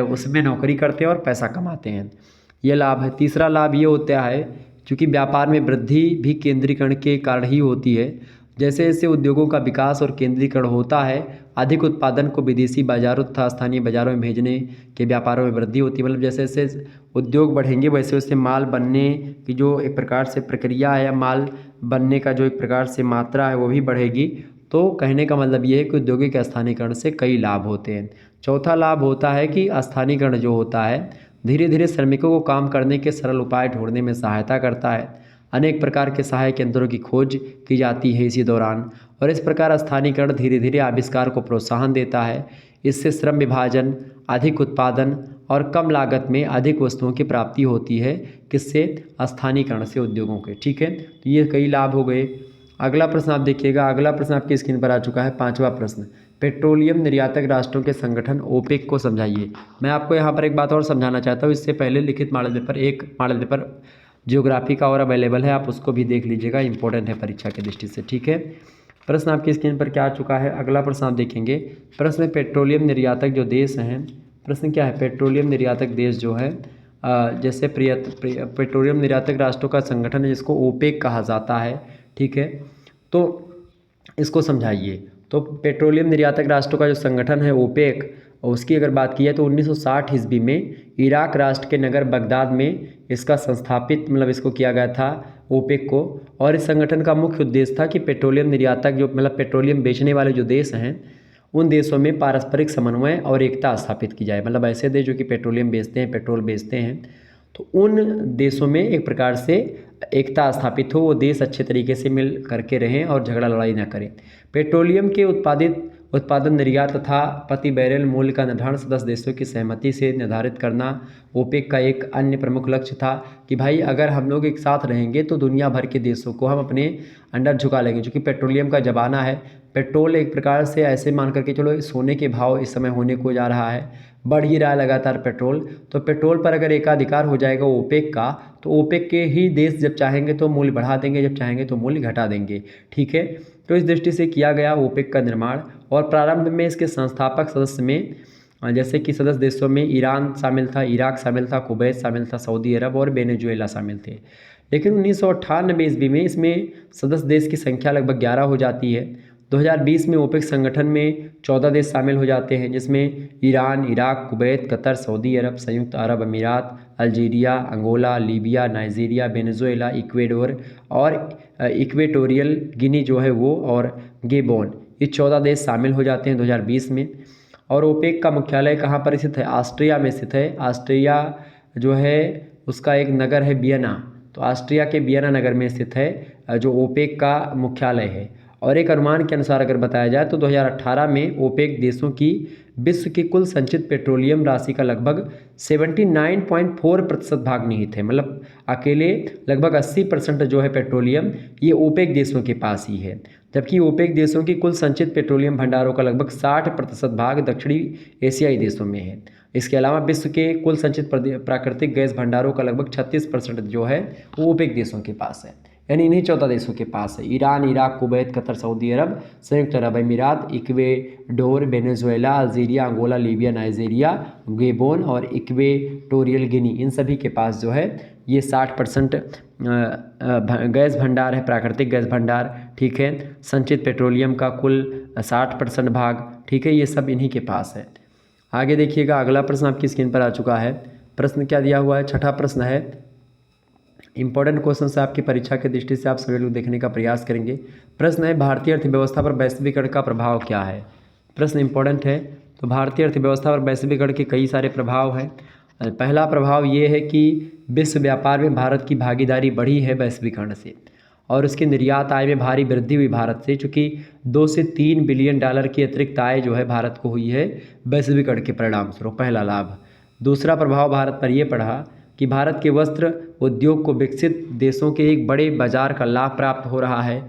उसमें नौकरी करते हैं और पैसा कमाते हैं। ये लाभ है। तीसरा लाभ ये होता है क्योंकि व्यापार में वृद्धि भी केंद्रीकरण के कारण ही होती है। जैसे जैसे उद्योगों का विकास और केंद्रीकरण होता है, अधिक उत्पादन को विदेशी बाजारों तथा स्थानीय बाजारों में भेजने के व्यापारों में वृद्धि होती है। मतलब जैसे जैसे उद्योग बढ़ेंगे वैसे वैसे माल बनने की जो एक प्रकार से प्रक्रिया है या माल बनने का जो एक प्रकार से मात्रा है वो भी बढ़ेगी। तो कहने का मतलब ये है कि औद्योगिक स्थानीयकरण से कई लाभ होते हैं। चौथा लाभ होता है कि स्थानीयकरण जो होता है धीरे धीरे श्रमिकों को काम करने के सरल उपाय ढूंढने में सहायता करता है। अनेक प्रकार के सहायक यंत्रों की खोज की जाती है इसी दौरान और इस प्रकार स्थानीयकरण धीरे धीरे आविष्कार को प्रोत्साहन देता है। इससे श्रम विभाजन, अधिक उत्पादन और कम लागत में अधिक वस्तुओं की प्राप्ति होती है। किससे? स्थानीयकरण से उद्योगों के, ठीक है। तो ये कई लाभ हो गए। अगला प्रश्न आप देखिएगा। अगला प्रश्न आपकी स्क्रीन पर आ चुका है, पांचवा प्रश्न। पेट्रोलियम निर्यातक राष्ट्रों के संगठन ओपेक को समझाइए। मैं आपको यहाँ पर एक बात और समझाना चाहता हूँ। इससे पहले लिखित मॉडल पेपर, एक मॉडल पेपर ज्योग्राफी का और अवेलेबल है, आप उसको भी देख लीजिएगा, इंपॉर्टेंट है परीक्षा की दृष्टि से, ठीक है। प्रश्न आपकी स्क्रीन पर क्या आ चुका है। अगला प्रश्न आप देखेंगे। प्रश्न पेट्रोलियम निर्यातक जो देश हैं, प्रश्न क्या है, पेट्रोलियम निर्यातक देश जो है जैसे पेट्रोलियम निर्यातक राष्ट्रों का संगठन है जिसको ओपेक कहा जाता है, ठीक है। तो इसको समझाइए। तो पेट्रोलियम निर्यातक राष्ट्रों का जो संगठन है ओपेक, उसकी अगर बात की जाए तो 1960 ईस्वी में इराक राष्ट्र के नगर बगदाद में इसका संस्थापित मतलब इसको किया गया था ओपेक को। और इस संगठन का मुख्य उद्देश्य था कि पेट्रोलियम निर्यातक जो मतलब पेट्रोलियम बेचने वाले जो देश हैं उन देशों में पारस्परिक समन्वय और एकता स्थापित की जाए। मतलब ऐसे देश जो कि पेट्रोलियम बेचते हैं, पेट्रोल बेचते हैं, तो उन देशों में एक प्रकार से एकता स्थापित हो, वो देश अच्छे तरीके से मिल करके रहें और झगड़ा लड़ाई ना करें। पेट्रोलियम के उत्पादन निर्यात तथा प्रति बैरल मूल्य का निर्धारण सदस्य देशों की सहमति से निर्धारित करना ओपेक का एक अन्य प्रमुख लक्ष्य था कि भाई अगर हम लोग एक साथ रहेंगे तो दुनिया भर के देशों को हम अपने अंडर झुका लेंगे। क्योंकि पेट्रोलियम का ज़माना है, पेट्रोल एक प्रकार से ऐसे मान करके चलो सोने के भाव इस समय होने को जा रहा है, बढ़ ही रहा है लगातार पेट्रोल। तो पेट्रोल पर अगर एकाधिकार हो जाएगा ओपेक का, तो ओपेक के ही देश जब चाहेंगे तो मूल्य बढ़ा देंगे, जब चाहेंगे तो मूल्य घटा देंगे, ठीक है। तो इस दृष्टि से किया गया ओपेक का निर्माण। और प्रारंभ में इसके संस्थापक सदस्य में जैसे कि सदस्य देशों में ईरान शामिल था, इराक शामिल था, कुवैत शामिल था, सऊदी अरब और वेनेजुएला शामिल थे। लेकिन 1998 ईस्वी में इसमें सदस्य देश की संख्या लगभग 11 हो जाती है। 2020 में ओपेक संगठन में 14 देश शामिल हो जाते हैं, जिसमें Iran, Iraq, Kuwait, Qatar, Saudi Arab, संयुक्त Arab Emirates, Algeria, Angola, Libya, Nigeria, Venezuela, Ecuador और इक्वेटोरियल गिनी जो है वो, और गेबोन, ये 14 देश शामिल हो जाते हैं 2020 में। और ओपेक का मुख्यालय कहाँ पर स्थित है? ऑस्ट्रिया में स्थित है। ऑस्ट्रिया जो है उसका एक नगर है वियना, तो ऑस्ट्रिया के वियना नगर में स्थित है जो ओपेक का मुख्यालय है। और एक अनुमान के अनुसार अगर बताया जाए तो 2018 में ओपेक देशों की विश्व की कुल संचित पेट्रोलियम राशि का लगभग 79.4% भाग निहित है। मतलब अकेले लगभग 80% जो है पेट्रोलियम ये ओपेक देशों के पास ही है, जबकि ओपेक देशों की कुल संचित पेट्रोलियम भंडारों का लगभग 60% भाग दक्षिणी एशियाई देशों में है। इसके अलावा विश्व के कुल संचित प्राकृतिक गैस भंडारों का लगभग 36% जो है वो ओपेक देशों के पास है, यानी इन्हीं 14 देशों के पास है। Iran, Iraq, Kuwait, Qatar, Saudi Arab, संयुक्त Arab Emirates, Ecuador, Venezuela, Algeria, Angola, Libya, Nigeria, Gabon और इक्वेटोरियल गिनी, इन सभी के पास जो है ये 60% गैस भंडार है, प्राकृतिक गैस भंडार, ठीक है। संचित पेट्रोलियम का कुल 60% भाग, ठीक है, ये सब इन्हीं के पास है। आगे देखिएगा, अगला प्रश्न आपकी स्क्रीन पर आ चुका है। प्रश्न क्या दिया हुआ है? छठा प्रश्न है, इंपॉर्टेंट क्वेश्चन से आपकी परीक्षा की दृष्टि से आप सभी लोग देखने का प्रयास करेंगे। प्रश्न है, भारतीय अर्थव्यवस्था पर वैश्वीकरण का प्रभाव क्या है? प्रश्न इंपॉर्टेंट है। तो भारतीय अर्थव्यवस्था पर वैश्वीकरण के कई सारे प्रभाव हैं। पहला प्रभाव ये है कि विश्व व्यापार में भारत की भागीदारी बढ़ी है वैश्वीकरण से, और उसकी निर्यात आय में भारी वृद्धि हुई भारत से, चूँकि 2 से 3 बिलियन डॉलर की अतिरिक्त आय जो है भारत को हुई है वैश्वीकरण के परिणाम स्वरूप, पहला लाभ। दूसरा प्रभाव भारत पर यह पड़ा कि भारत के वस्त्र उद्योग को विकसित देशों के एक बड़े बाजार का लाभ प्राप्त हो रहा है।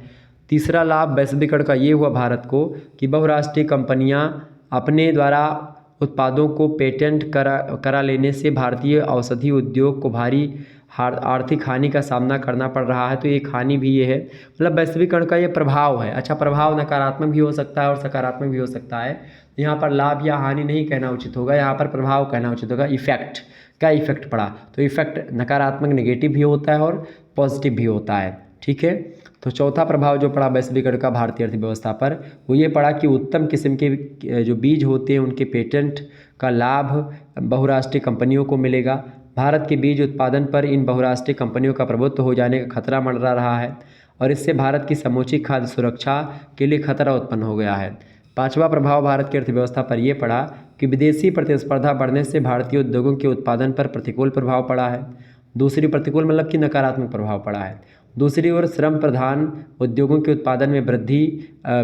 तीसरा लाभ वैश्वीकरण का ये हुआ भारत को कि बहुराष्ट्रीय कंपनियां अपने द्वारा उत्पादों को पेटेंट करा लेने से भारतीय औषधि उद्योग को भारी आर्थिक हानि का सामना करना पड़ रहा है। तो एक हानि भी ये है, मतलब वैश्वीकरण का ये प्रभाव है। अच्छा, प्रभाव नकारात्मक भी हो सकता है और सकारात्मक भी हो सकता है। यहाँ पर लाभ या हानि नहीं कहना उचित होगा, यहाँ पर प्रभाव कहना उचित होगा। इफेक्ट, क्या इफेक्ट पड़ा? तो इफेक्ट नकारात्मक नेगेटिव भी होता है और पॉजिटिव भी होता है, ठीक है। तो चौथा प्रभाव जो पड़ा वैश्वीकरण का भारतीय अर्थव्यवस्था पर, वो ये पड़ा कि उत्तम किस्म के जो बीज होते हैं उनके पेटेंट का लाभ बहुराष्ट्रीय कंपनियों को मिलेगा। भारत के बीज उत्पादन पर इन बहुराष्ट्रीय कंपनियों का प्रभुत्व हो जाने का खतरा मंडरा रहा है, और इससे भारत की समूची खाद्य सुरक्षा के लिए खतरा उत्पन्न हो गया है। पांचवा प्रभाव भारत की अर्थव्यवस्था पर यह पड़ा कि विदेशी प्रतिस्पर्धा बढ़ने से भारतीय उद्योगों के उत्पादन पर प्रतिकूल प्रभाव पड़ा है। दूसरी प्रतिकूल मतलब कि नकारात्मक प्रभाव पड़ा है। दूसरी ओर श्रम प्रधान उद्योगों के उत्पादन में वृद्धि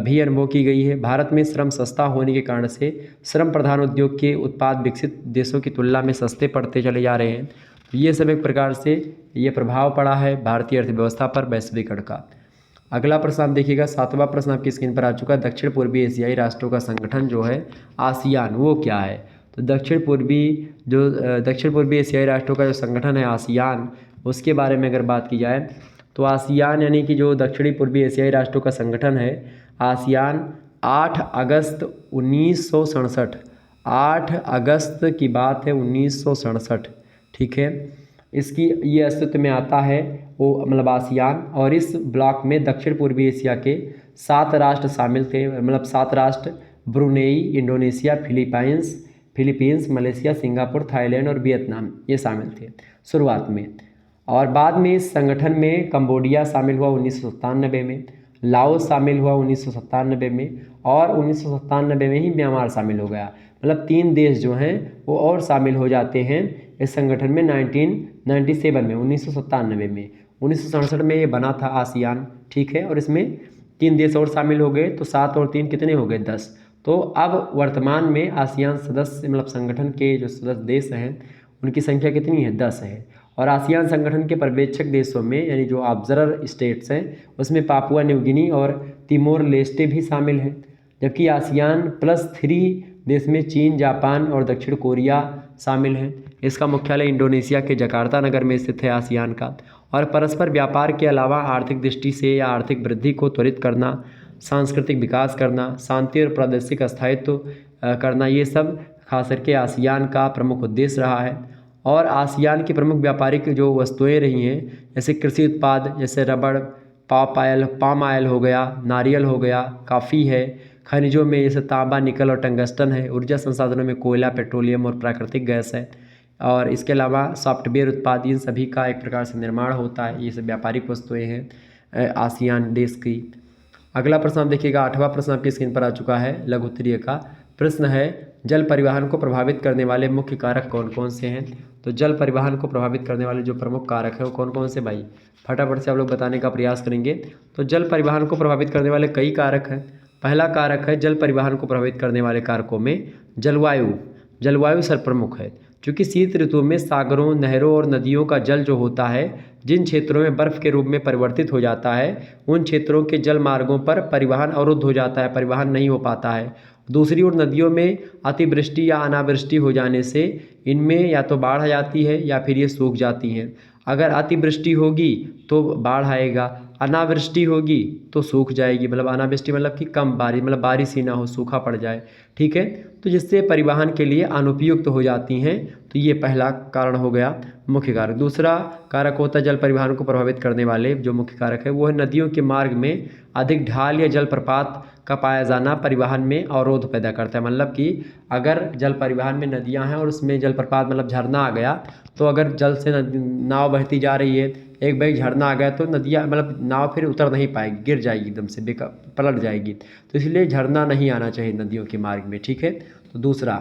भी अनुभव की गई है। भारत में श्रम सस्ता होने के कारण से श्रम प्रधान उद्योग के उत्पाद विकसित देशों की तुलना में सस्ते पड़ते चले जा रहे हैं। ये सब एक प्रकार से ये प्रभाव पड़ा है भारतीय अर्थव्यवस्था पर वैश्वीकरण का। अगला प्रश्न आप देखिएगा, सातवां प्रश्न आपकी स्क्रीन पर आ चुका है। दक्षिण पूर्वी एशियाई राष्ट्रों का संगठन जो है आसियान, वो क्या है? तो दक्षिण पूर्वी एशियाई राष्ट्रों का जो संगठन है आसियान, उसके बारे में अगर बात की जाए तो आसियान यानी कि जो दक्षिणी पूर्वी एशियाई राष्ट्रों का संगठन है, आसियान 8 अगस्त 1967, 8 अगस्त की बात है 1967, ठीक है। इसकी ये अस्तित्व में आता है वो मतलब आसियान, और इस ब्लॉक में दक्षिण पूर्वी एशिया के 7 राष्ट्र शामिल थे, मतलब 7 राष्ट्र Brunei, Indonesia, Philippines, Malaysia, Singapore, Thailand और वियतनाम ये शामिल थे शुरुआत में। और बाद में इस संगठन में कंबोडिया शामिल हुआ 1997 में, लाओस शामिल हुआ 1997 में, और 1997 में ही म्यांमार शामिल हो गया। मतलब 3 देश जो हैं वो और शामिल हो जाते हैं इस संगठन में 1997 में, 1997 में। 1967 में ये बना था आसियान, ठीक है, और इसमें 3 देश और शामिल हो गए, तो 7 और 3 कितने हो गए, 10। तो अब वर्तमान में आसियान सदस्य मतलब संगठन के जो सदस्य देश हैं उनकी संख्या कितनी है, 10 है। और आसियान संगठन के पर्यवेक्षक देशों में यानी जो ऑब्जर्वर स्टेट्स हैं उसमें पापुआ न्यू गिनी और तिमोर लेस्टे भी शामिल हैं। जबकि आसियान +3 देश में चीन, जापान और दक्षिण कोरिया शामिल हैं। इसका मुख्यालय इंडोनेशिया के जकार्ता नगर में स्थित है आसियान का। और परस्पर व्यापार के अलावा आर्थिक दृष्टि से या आर्थिक वृद्धि को त्वरित करना, सांस्कृतिक विकास करना, शांति और प्रादेशिक स्थायित्व करना, ये सब खास करके आसियान का प्रमुख उद्देश्य रहा है। और आसियान की प्रमुख व्यापारिक जो वस्तुएं रही हैं, जैसे कृषि उत्पाद, जैसे रबड़, पाम आयल हो गया, नारियल हो गया, कॉफ़ी है, खनिजों में जैसे तांबा, निकल और टंगस्टन है, ऊर्जा संसाधनों में कोयला, पेट्रोलियम और प्राकृतिक गैस है, और इसके अलावा सॉफ्टवेयर उत्पाद, इन सभी का एक प्रकार से निर्माण होता है। ये सब व्यापारिक वस्तुएं हैं आसियान देश की। अगला प्रश्न आप देखिएगा, 8वां प्रश्न आपकी स्क्रीन पर आ चुका है, लघु उत्तरीय का प्रश्न है, जल परिवहन को प्रभावित करने वाले मुख्य कारक कौन कौन से हैं। तो जल परिवहन को प्रभावित करने वाले जो प्रमुख कारक हैं वो कौन कौन से, भाई फटाफट से आप लोग बताने का प्रयास करेंगे। तो जल परिवहन को प्रभावित करने वाले कई कारक हैं। पहला कारक है जल परिवहन को प्रभावित करने वाले कारकों में जलवायु सर्वप्रमुख है। क्योंकि शीत ऋतु में सागरों, नहरों और नदियों का जल जो होता है जिन क्षेत्रों में बर्फ़ के रूप में परिवर्तित हो जाता है उन क्षेत्रों के जल मार्गों पर परिवहन अवरुद्ध हो जाता है, परिवहन नहीं हो पाता है। दूसरी ओर नदियों में अतिवृष्टि या अनावृष्टि हो जाने से इनमें या तो बाढ़ आ जाती है या फिर ये सूख जाती हैं। अगर अतिवृष्टि होगी तो बाढ़ आएगा, अनावृष्टि होगी तो सूख जाएगी। मतलब अनावृष्टि मतलब कि कम बारिश, मतलब बारिश ही ना हो, सूखा पड़ जाए, ठीक है। तो जिससे परिवहन के लिए अनुपयुक्त हो जाती हैं। तो ये पहला कारण हो गया मुख्य कारक। दूसरा कारक होता है जल परिवहन को प्रभावित करने वाले जो मुख्य कारक है वो है नदियों के मार्ग में अधिक ढाल या जलप्रपात का पाया जाना परिवहन में अवरोध पैदा करता है। मतलब कि अगर जल परिवहन में नदियां हैं और उसमें जलप्रपात मतलब झरना आ गया, तो अगर जल से नाव बहती जा रही है, एक बार झरना आ गया तो नदियाँ मतलब नाव फिर उतर नहीं पाएगी, गिर जाएगी, एकदम से पलट जाएगी। तो इसलिए झरना नहीं आना चाहिए नदियों के मार्ग में, ठीक है। तो दूसरा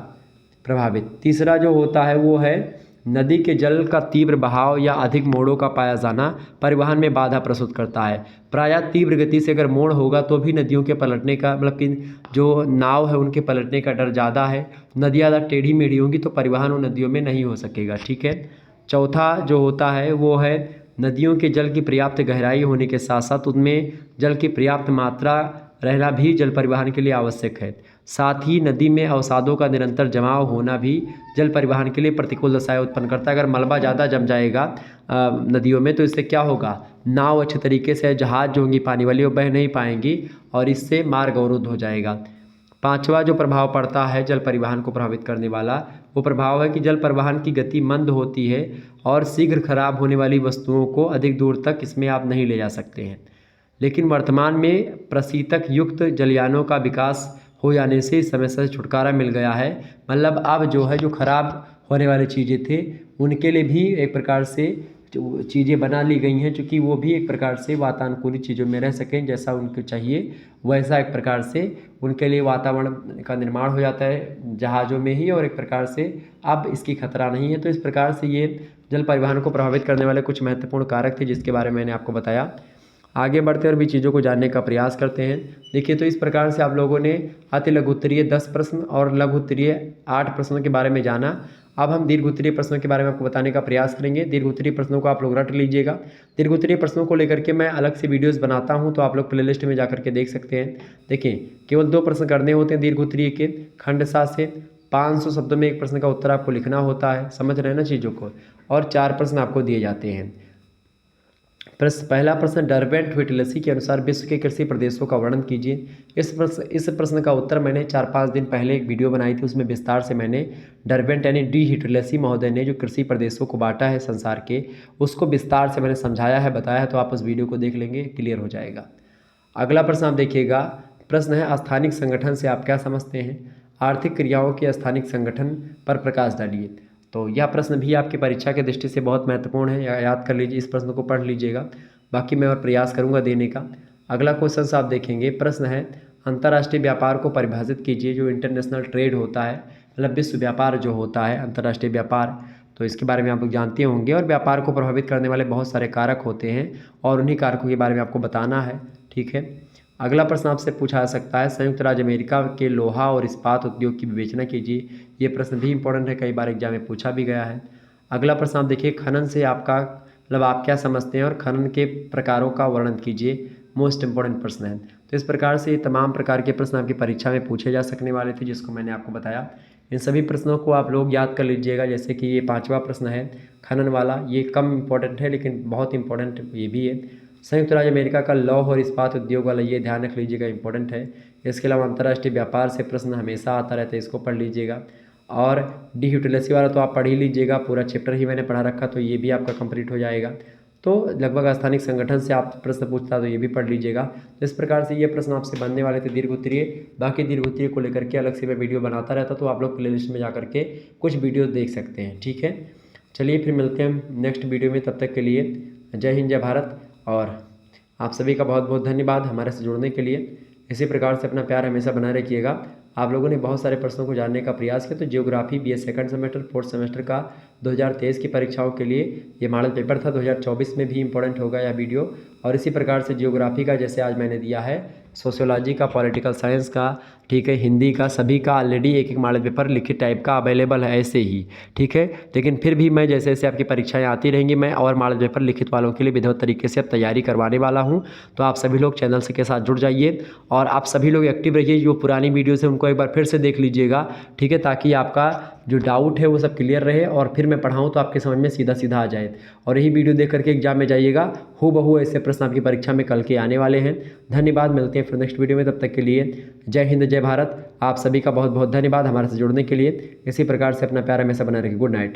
प्रभावित। तीसरा जो होता है वो है नदी के जल का तीव्र बहाव या अधिक मोड़ों का पाया जाना परिवहन में बाधा प्रस्तुत करता है। प्रायः तीव्र गति से अगर मोड़ होगा तो भी नदियों के पलटने का मतलब कि जो नाव है उनके पलटने का डर ज़्यादा है। नदियाँ ज़्यादा टेढ़ी मेढ़ी होंगी तो परिवहन उन नदियों में नहीं हो सकेगा, ठीक है। चौथा जो होता है वो है नदियों के जल की पर्याप्त गहराई होने के साथ साथ उनमें जल की पर्याप्त मात्रा रहना भी जल परिवहन के लिए आवश्यक है। साथ ही नदी में अवसादों का निरंतर जमाव होना भी जल परिवहन के लिए प्रतिकूल दशाएं उत्पन्न करता है। अगर मलबा ज़्यादा जम जाएगा नदियों में तो इससे क्या होगा, नाव अच्छे तरीके से, जहाज़ जो होंगी पानी वाली वो बह नहीं पाएंगी और इससे मार्ग अवरुद्ध हो जाएगा। पांचवा जो प्रभाव पड़ता है जल परिवहन को प्रभावित करने वाला वो प्रभाव है कि जल परिवहन की गति मंद होती है और शीघ्र खराब होने वाली वस्तुओं को अधिक दूर तक इसमें आप नहीं ले जा सकते हैं। लेकिन वर्तमान में प्रशीतक युक्त जलयानों का विकास हो जाने से इस समस्या से छुटकारा मिल गया है। मतलब अब जो है जो खराब होने वाली चीज़ें थे उनके लिए भी एक प्रकार से चीज़ें बना ली गई हैं, चूँकि वो भी एक प्रकार से वातानुकूलित चीज़ों में रह सकें, जैसा उनको चाहिए वैसा एक प्रकार से उनके लिए वातावरण का निर्माण हो जाता है जहाज़ों में ही, और एक प्रकार से अब इसकी खतरा नहीं है। तो इस प्रकार से ये जल परिवहन को प्रभावित करने वाले कुछ महत्वपूर्ण कारक थे जिसके बारे में मैंने आपको बताया। आगे बढ़ते और भी चीज़ों को जानने का प्रयास करते हैं। देखिए, तो इस प्रकार से आप लोगों ने अति लघु उत्तरीय 10 प्रश्न और लघु उत्तरीय 8 प्रश्नों के बारे में जाना। अब हम दीर्घ उत्तरीय प्रश्नों के बारे में आपको बताने का प्रयास करेंगे। दीर्घ उत्तरीय प्रश्नों को आप लोग रट लीजिएगा। दीर्घ उत्तरीय प्रश्नों को लेकर के मैं अलग से वीडियोस बनाता हूं, तो आप लोग प्लेलिस्ट में जाकर के देख सकते हैं। देखिए, केवल 2 प्रश्न करने होते हैं दीर्घ उत्तरीय के, खंड 7 से 500 शब्दों में एक प्रश्न का उत्तर आपको लिखना होता है, समझ रहे हैं ना चीज़ों को, और 4 प्रश्न आपको दिए जाते हैं। पहला प्रश्न, डर्बेंट ह्युइटलेसी के अनुसार विश्व के कृषि प्रदेशों का वर्णन कीजिए। इस प्रश्न का उत्तर मैंने 4-5 दिन पहले एक वीडियो बनाई थी, उसमें विस्तार से मैंने डर्बेंट यानी डी ह्युइटलेसी महोदय ने जो कृषि प्रदेशों को बांटा है संसार के, उसको विस्तार से मैंने समझाया है, बताया है, तो आप उस वीडियो को देख लेंगे, क्लियर हो जाएगा। अगला प्रश्न आप देखिएगा, प्रश्न है स्थानिक संगठन से आप क्या समझते हैं? आर्थिक क्रियाओं के स्थानिक संगठन पर प्रकाश डालिए। तो यह प्रश्न भी आपकी परीक्षा की दृष्टि से बहुत महत्वपूर्ण है, याद कर लीजिए, इस प्रश्न को पढ़ लीजिएगा, बाकी मैं और प्रयास करूंगा देने का। अगला क्वेश्चन आप देखेंगे, प्रश्न है अंतर्राष्ट्रीय व्यापार को परिभाषित कीजिए। जो इंटरनेशनल ट्रेड होता है, मतलब विश्व व्यापार जो होता है, अंतर्राष्ट्रीय व्यापार, तो इसके बारे में आप लोग जानते होंगे। और व्यापार को प्रभावित करने वाले बहुत सारे कारक होते हैं और उन्हीं कारकों के बारे में आपको बताना है, ठीक है। अगला प्रश्न आपसे पूछा जा सकता है, संयुक्त राज्य अमेरिका के लोहा और इस्पात उद्योग की विवेचना कीजिए। ये प्रश्न भी इंपॉर्टेंट है, कई बार एग्जाम में पूछा भी गया है। अगला प्रश्न आप देखिए, खनन से आपका मतलब आप क्या समझते हैं और खनन के प्रकारों का वर्णन कीजिए। मोस्ट इंपॉर्टेंट प्रश्न है। तो इस प्रकार से तमाम प्रकार के प्रश्न आपकी परीक्षा में पूछे जा सकने वाले थे, जिसको मैंने आपको बताया। इन सभी प्रश्नों को आप लोग याद कर लीजिएगा। जैसे कि ये 5वां प्रश्न है खनन वाला, ये कम इंपॉर्टेंट है लेकिन बहुत इंपॉर्टेंट ये भी है। संयुक्त राज्य अमेरिका का लौह और इस्पात उद्योग वाला, ये ध्यान रख लीजिएगा, इंपॉर्टेंट है। इसके अलावा अंतर्राष्ट्रीय व्यापार से प्रश्न हमेशा आता रहता है, इसको पढ़ लीजिएगा। और डी ह्युइटलेसी वाला तो आप पढ़ ही लीजिएगा, पूरा चैप्टर ही मैंने पढ़ा रखा, तो ये भी आपका कंप्लीट हो जाएगा। तो लगभग स्थानिक संगठन से आप प्रश्न पूछता तो ये भी पढ़ लीजिएगा। तो इस प्रकार से ये प्रश्न आपसे बनने वाले थे दीर्घ उत्तरीय। बाकी दीर्घ उत्तरीय को लेकर के अलग से मैं वीडियो बनाता रहता, तो आप लोग प्ले लिस्ट में जा करके कुछ वीडियो देख सकते हैं, ठीक है। चलिए फिर मिलते हैं नेक्स्ट वीडियो में, तब तक के लिए जय हिंद, जय भारत। और आप सभी का बहुत बहुत धन्यवाद हमारे से जुड़ने के लिए। इसी प्रकार से अपना प्यार हमेशा बनाए रखिएगा। आप लोगों ने बहुत सारे प्रश्नों को जानने का प्रयास किया, तो geography BA second semester 4th semester का 2023 की परीक्षाओं के लिए ये मॉडल पेपर था। 2024 में भी इंपॉर्टेंट होगा यह वीडियो। और इसी प्रकार से जियोग्राफी का जैसे आज मैंने दिया है, सोशियोलॉजी का, पॉलिटिकल साइंस का, ठीक है, हिंदी का, सभी का ऑलरेडी एक एक मॉडल पेपर लिखित टाइप का अवेलेबल है ऐसे ही, ठीक है। लेकिन फिर भी मैं जैसे जैसे आपकी परीक्षाएं आती रहेंगी, मैं और मॉडल पेपर लिखित वालों के लिए विधिवत तरीके से अब तैयारी करवाने वाला हूं। तो आप सभी लोग चैनल से के साथ जुड़ जाइए और आप सभी लोग एक्टिव रहिए। जो पुरानी वीडियोज़ है उनको एक बार फिर से देख लीजिएगा, ठीक है, ताकि आपका जो डाउट है वो सब क्लियर रहे और फिर मैं पढ़ाऊँ तो आपके समझ में सीधा सीधा आ जाए। और यही वीडियो देख करके एग्जाम में जाइएगा, हूबहू ऐसे प्रश्न आपकी परीक्षा में कल के आने वाले हैं। धन्यवाद, मिलते हैं फिर नेक्स्ट वीडियो में, तब तक के लिए जय हिंद, जय भारत। आप सभी का बहुत बहुत धन्यवाद हमारे से जुड़ने के लिए। इसी प्रकार से अपना प्यार हमेशा बना रखिए। Good night.